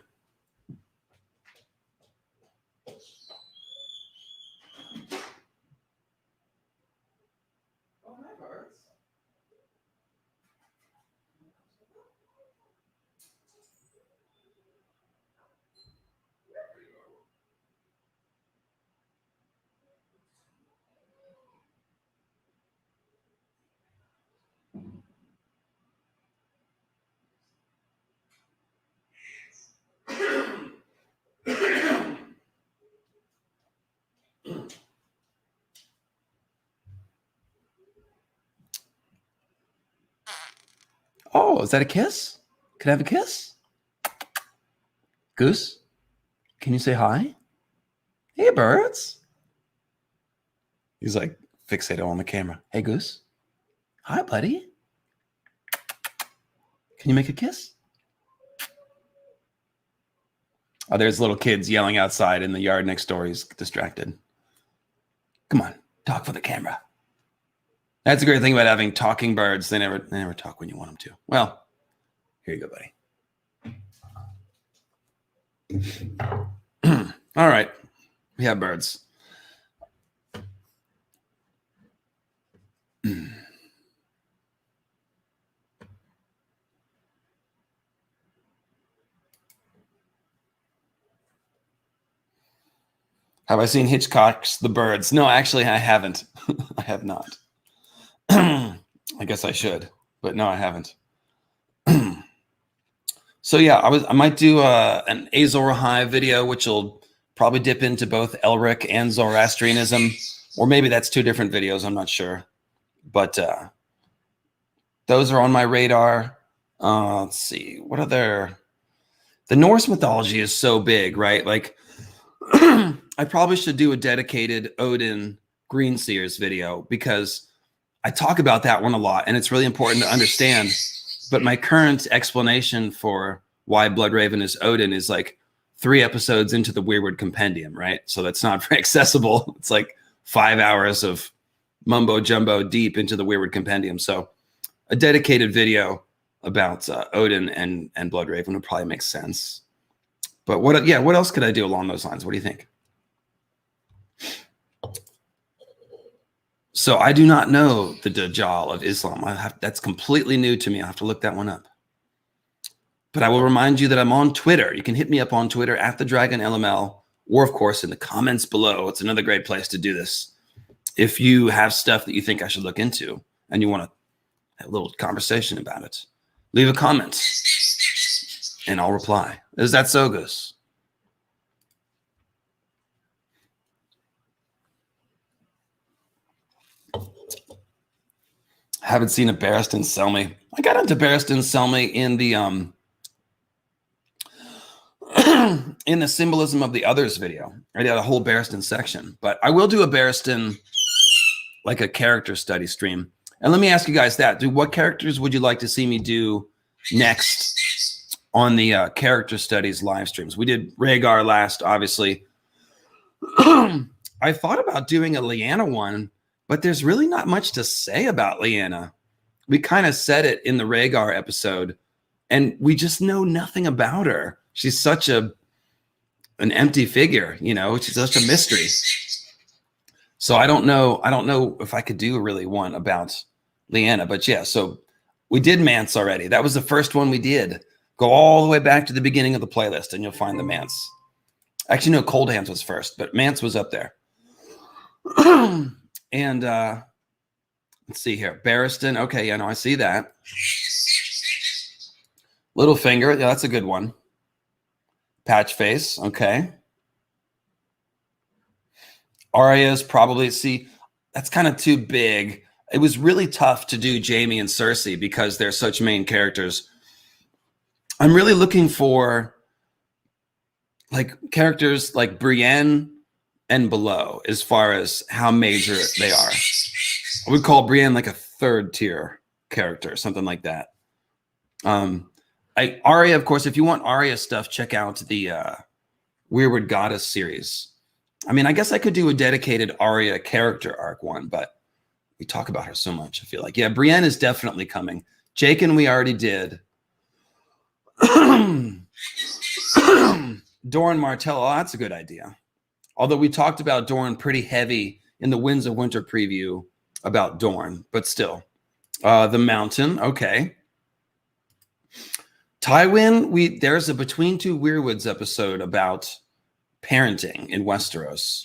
Oh, is that a kiss? Can I have a kiss? Goose, can you say hi? Hey, birds. He's like fixated on the camera. Hey, Goose. Hi, buddy. Can you make a kiss? Oh, there's little kids yelling outside in the yard next door. He's distracted. Come on, talk for the camera. That's a great thing about having talking birds. They never talk when you want them to. Well, here you go, buddy. All right. We have birds. Have I seen Hitchcock's The Birds? No, actually, I haven't. I have not. I guess I should, but no, I haven't. So yeah, I might do an Azor Ahai video, which will probably dip into both Elric and Zoroastrianism, or maybe that's two different videos. I'm not sure, but those are on my radar. Let's see, what other? The Norse mythology is so big, right? Like, I probably should do a dedicated Odin Greenseers video, because I talk about that one a lot, and it's really important to understand. But my current explanation for why Bloodraven is Odin is like 3 episodes into the Weirwood Compendium, right? So that's not very accessible. It's like 5 hours of mumbo jumbo deep into the Weirwood Compendium. So a dedicated video about Odin and Bloodraven would probably make sense. But what else could I do along those lines? What do you think? So I do not know the Dajjal of Islam. That's completely new to me. I'll have to look that one up. But I will remind you that I'm on Twitter. You can hit me up on Twitter at the Dragon LML, or of course in the comments below. It's another great place to do this. If you have stuff that you think I should look into and you want to have a little conversation about it, leave a comment and I'll reply. Is that so, Goose? Haven't seen a Barristan Selmy. I got into Barristan Selmy in the in the Symbolism of the Others video. I did a whole Barristan section, but I will do a Barristan, like a character study stream. And let me ask you guys that. What characters would you like to see me do next on the character studies live streams? We did Rhaegar last, obviously. I thought about doing a Lyanna one, but there's really not much to say about Lyanna. We kind of said it in the Rhaegar episode, and we just know nothing about her. She's such an empty figure, you know. She's such a mystery. So I don't know if I could do really one about Lyanna. But yeah, so we did Mance already. That was the first one we did. Go all the way back to the beginning of the playlist, and you'll find the Mance. Actually, no, Cold Hands was first, but Mance was up there. And let's see here. Barristan. Okay, yeah, no, I see that. Littlefinger. Yeah, that's a good one. Patch face, okay. Arya's probably, see, that's kind of too big. It was really tough to do Jaime and Cersei because they're such main characters. I'm really looking for like characters like Brienne and below as far as how major they are. I would call Brienne like a third tier character, something like that. Arya, of course, if you want Arya stuff, check out the Weirwood Goddess series. I mean, I guess I could do a dedicated Arya character arc one, but we talk about her so much, I feel like. Yeah, Brienne is definitely coming. Jaqen we already did. Doran Martell, oh, that's a good idea. Although we talked about Doran pretty heavy in the Winds of Winter preview about Dorne, but still. The Mountain, okay. Tywin, there's a Between Two Weirwoods episode about parenting in Westeros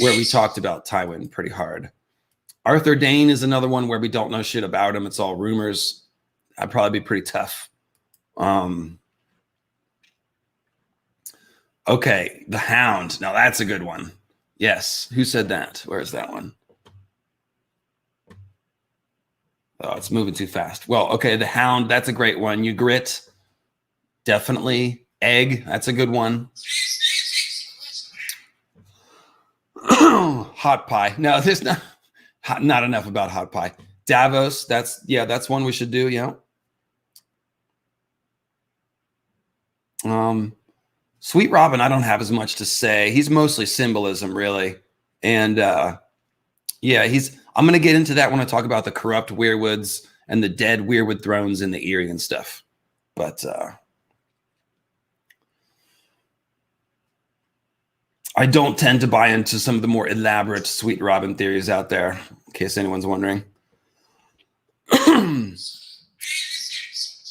where we talked about Tywin pretty hard. Arthur Dayne is another one where we don't know shit about him. It's all rumors. That'd probably be pretty tough. Okay, the Hound. Now that's a good one. Yes. Who said that? Where's that one? Oh, it's moving too fast. Well, okay, the Hound. That's a great one. Ygritte. Definitely. Egg. That's a good one. Hot pie. No, there's not enough about hot pie. Davos. That's one we should do. Yeah. Sweet Robin, I don't have as much to say. He's mostly symbolism, really. And yeah, I'm going to get into that when I talk about the corrupt weirwoods and the dead weirwood thrones in the Eyrie and stuff. But I don't tend to buy into some of the more elaborate Sweet Robin theories out there, in case anyone's wondering.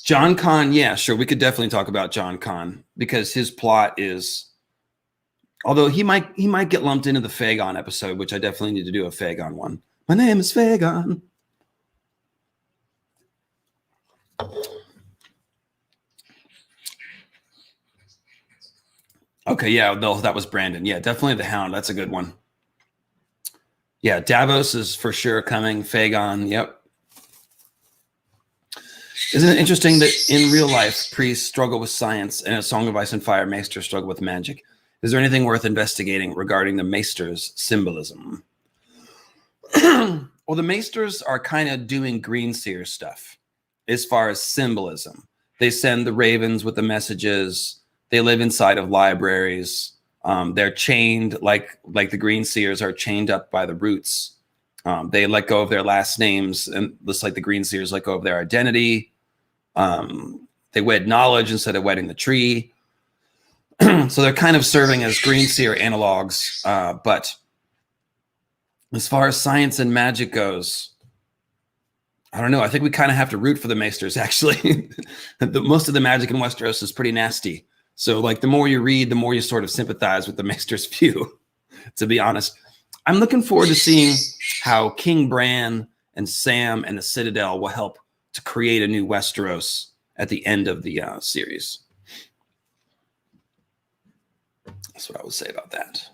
John Conn, yeah, sure. We could definitely talk about John Conn because his plot is, although he might get lumped into the Fagon episode, which I definitely need to do a Fagon one. My name is Fagon. Okay, yeah, that was Brandon. Yeah, definitely the Hound. That's a good one. Yeah, Davos is for sure coming. Fagon, yep. Isn't it interesting that in real life, priests struggle with science and a Song of Ice and Fire maesters struggle with magic? Is there anything worth investigating regarding the maesters' symbolism? Well, the maesters are kind of doing Greenseer stuff as far as symbolism. They send the ravens with the messages. They live inside of libraries. They're chained like the Greenseers are chained up by the roots. They let go of their last names, and just like the Greenseers let go of their identity. They wed knowledge instead of wedding the tree. So they're kind of serving as Greenseer analogs. But as far as science and magic goes, I don't know. I think we kind of have to root for the maesters, actually. Most of the magic in Westeros is pretty nasty. So like the more you read, the more you sort of sympathize with the maesters' view, to be honest. I'm looking forward to seeing how King Bran and Sam and the Citadel will help to create a new Westeros at the end of the series. That's what I would say about that.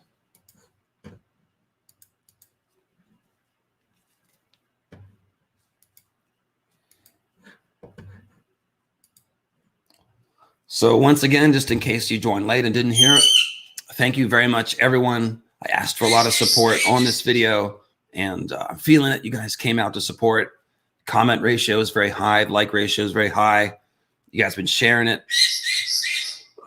So once again, just in case you joined late and didn't hear it, thank you very much, everyone. I asked for a lot of support on this video, and I'm feeling it. You guys came out to support. Comment ratio is very high. Like ratio is very high. You guys have been sharing it.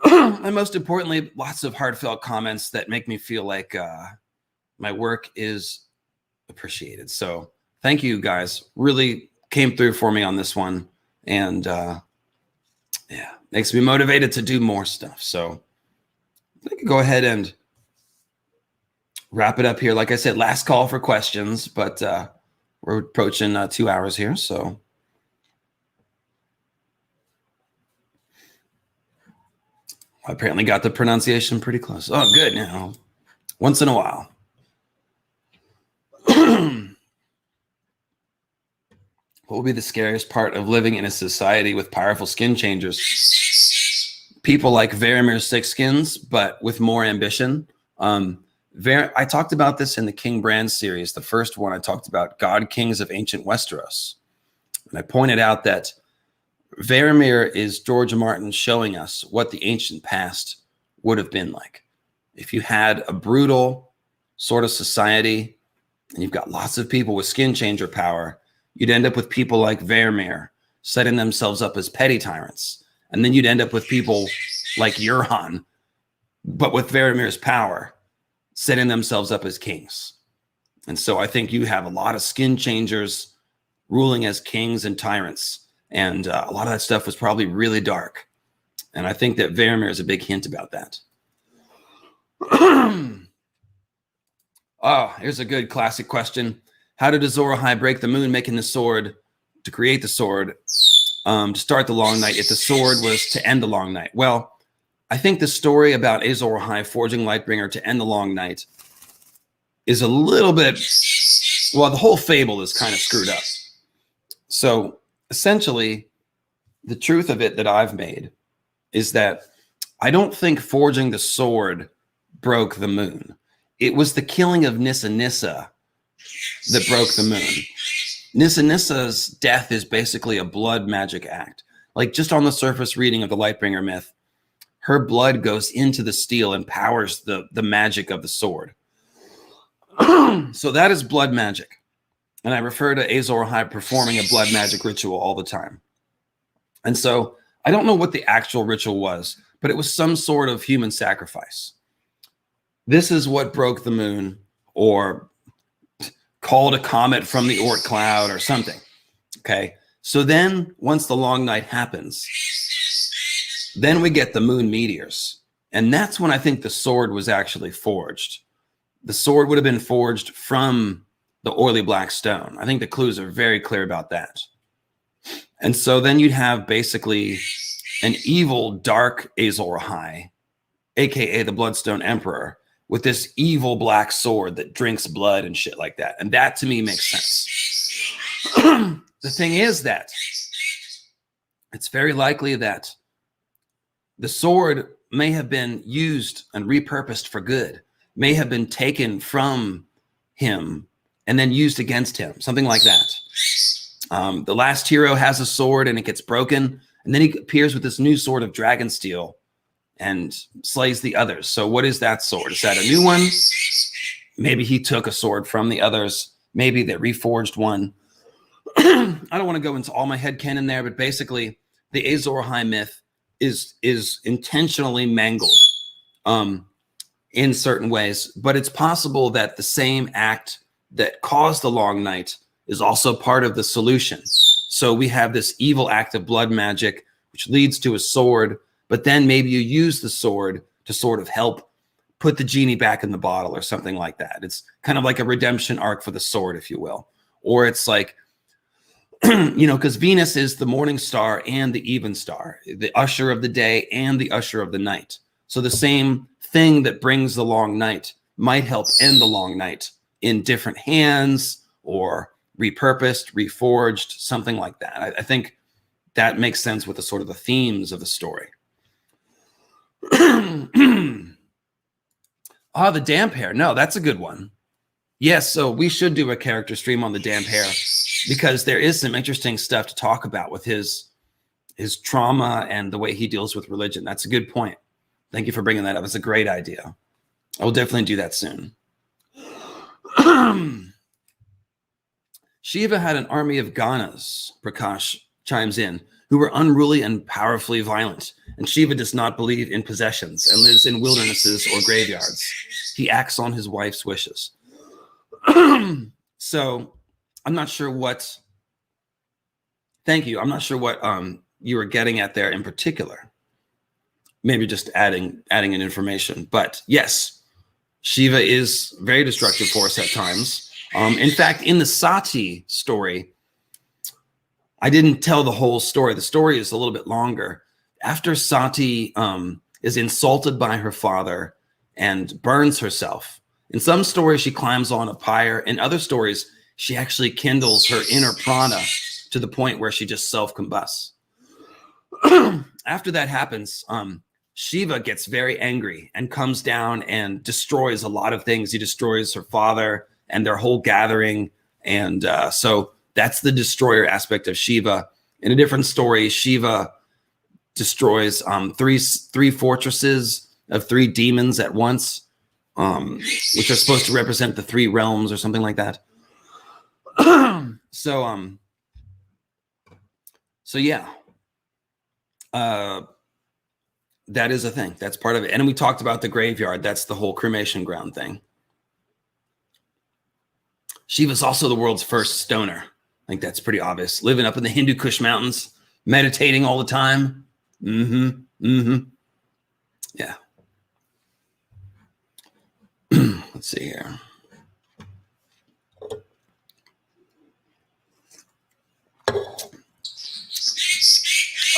And most importantly, lots of heartfelt comments that make me feel like my work is appreciated. So thank you guys. Really came through for me on this one. And yeah, makes me motivated to do more stuff. So I can go ahead and wrap it up here. Like I said, last call for questions, but we're approaching 2 hours here. So I apparently got the pronunciation pretty close. Oh, good. Now, once in a while. What will be the scariest part of living in a society with powerful skin changers? people like Varamir's Sixskins, but with more ambition. I talked about this in the King Bran series. The first one I talked about God Kings of Ancient Westeros. And I pointed out that Varamir is George Martin showing us what the ancient past would have been like. If you had a brutal sort of society and you've got lots of people with skin changer power, you'd end up with people like Varamir setting themselves up as petty tyrants. And then you'd end up with people like Euron, but with Varamir's power, setting themselves up as kings. And so I think you have a lot of skin changers ruling as kings and tyrants. And a lot of that stuff was probably really dark. And I think that Varamir is a big hint about that. Oh, here's a good classic question. How did Azor Ahai break the moon, making the sword to create the sword to start the long night if the sword was to end the long night? Well, I think the story about Azor Ahai forging Lightbringer to end the long night is a little bit, well, the whole fable is kind of screwed up. So essentially, the truth of it that I've made is that I don't think forging the sword broke the moon. It was the killing of Nissa Nissa that broke the moon. Nissa Nissa's death is basically a blood magic act. Like just on the surface reading of the Lightbringer myth, her blood goes into the steel and powers the magic of the sword. So that is blood magic. And I refer to Azor Ahai performing a blood magic ritual all the time. And so I don't know what the actual ritual was, but it was some sort of human sacrifice. This is what broke the moon, or called a comet from the Oort cloud or something. Okay. So then once the long night happens, then we get the moon meteors. And that's when I think the sword was actually forged. The sword would have been forged from the oily black stone. I think the clues are very clear about that. And so then you'd have basically an evil, dark Azor Ahai, aka the Bloodstone Emperor, with this evil black sword that drinks blood and shit like that. And that to me makes sense. The thing is that it's very likely that the sword may have been used and repurposed for good, may have been taken from him and then used against him, something like that. The last hero has a sword and it gets broken, and then he appears with this new sword of dragon steel and slays the others. So what is that sword? Is that a new one? Maybe he took a sword from the others. Maybe they reforged one. I don't want to go into all my headcanon there, but basically the Azor Ahai myth is intentionally mangled in certain ways, but it's possible that the same act that caused the long night is also part of the solution. So we have this evil act of blood magic, which leads to a sword, but then maybe you use the sword to sort of help put the genie back in the bottle or something like that. It's kind of like a redemption arc for the sword, if you will. Or it's like, because Venus is the morning star and the even star, the usher of the day and the usher of the night. So the same thing that brings the long night might help end the long night in different hands or repurposed, reforged, something like that. I think that makes sense with the sort of the themes of the story. The damp hair. No, that's a good one. Yes, so we should do a character stream on the damp hair because there is some interesting stuff to talk about with his trauma and the way he deals with religion. That's a good point. Thank you for bringing that up. It's a great idea. I will definitely do that soon. Shiva had an army of Ganas, Prakash chimes in, who were unruly and powerfully violent. And Shiva does not believe in possessions and lives in wildernesses or graveyards. He acts on his wife's wishes. So I'm not sure what, thank you. I'm not sure what you were getting at there in particular. Maybe just adding in information. But yes, Shiva is very destructive for us at times. In fact, in the Sati story, I didn't tell the whole story. The story is a little bit longer. After Sati is insulted by her father and burns herself, in some stories she climbs on a pyre. In other stories, she actually kindles her inner prana to the point where she just self-combusts. After that happens, Shiva gets very angry and comes down and destroys a lot of things. He destroys her father and their whole gathering. And so that's the destroyer aspect of Shiva. In a different story, Shiva destroys three fortresses of 3 demons at once, which are supposed to represent the 3 realms or something like that. So yeah, that is a thing. That's part of it. And we talked about the graveyard. That's the whole cremation ground thing. Shiva's also the world's first stoner. I think that's pretty obvious. Living up in the Hindu Kush mountains, meditating all the time. Yeah. Let's see here.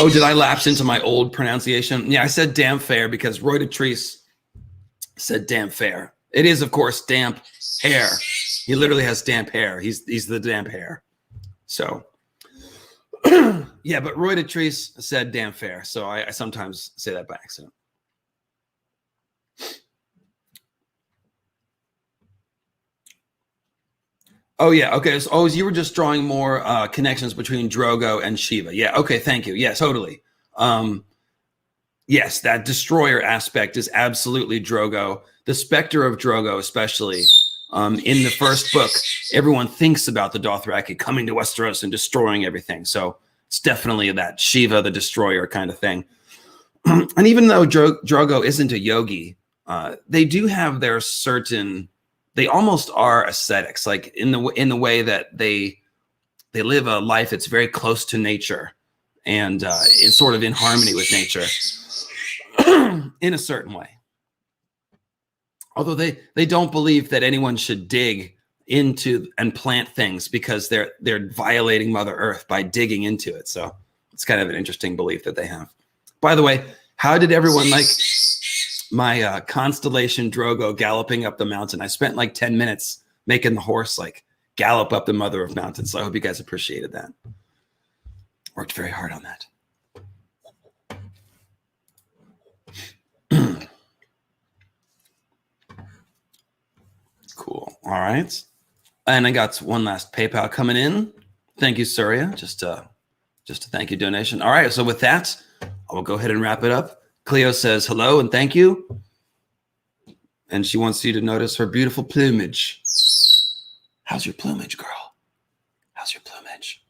Oh, did I lapse into my old pronunciation? Yeah, I said damn fair because Roy de Treese said damn fair. It is, of course, damp hair. He literally has damp hair. He's the damp hair. So, yeah, but Roy de Treese said damn fair. So I sometimes say that by accident. Oh, yeah. Okay. So, you were just drawing more connections between Drogo and Shiva. Yeah. Okay. Thank you. Yeah, totally. Yes, that destroyer aspect is absolutely Drogo. The specter of Drogo, especially in the first book, everyone thinks about the Dothraki coming to Westeros and destroying everything. So it's definitely that Shiva, the destroyer kind of thing. And even though Drogo isn't a yogi, they do have their certain... They almost are ascetics, like in the way that they live a life that's very close to nature and is sort of in harmony with nature in a certain way. Although they don't believe that anyone should dig into and plant things because they're violating Mother Earth by digging into it. So it's kind of an interesting belief that they have. By the way, how did everyone like my constellation Drogo galloping up the mountain? I spent like 10 minutes making the horse like gallop up the mother of mountains. So I hope you guys appreciated that. Worked very hard on that. Cool. All right. And I got one last PayPal coming in. Thank you, Surya. Just a thank you donation. All right. So with that, I will go ahead and wrap it up. Cleo says hello and thank you. And she wants you to notice her beautiful plumage. How's your plumage, girl? How's your plumage?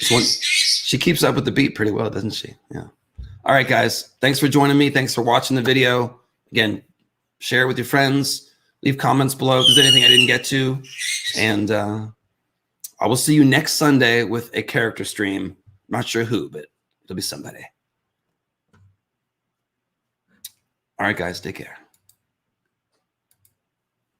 She keeps up with the beat pretty well, doesn't she? Yeah. All right, guys. Thanks for joining me. Thanks for watching the video. Again, share it with your friends. Leave comments below if there's anything I didn't get to. And I will see you next Sunday with a character stream. Not sure who, but it'll be somebody. All right, guys. Take care.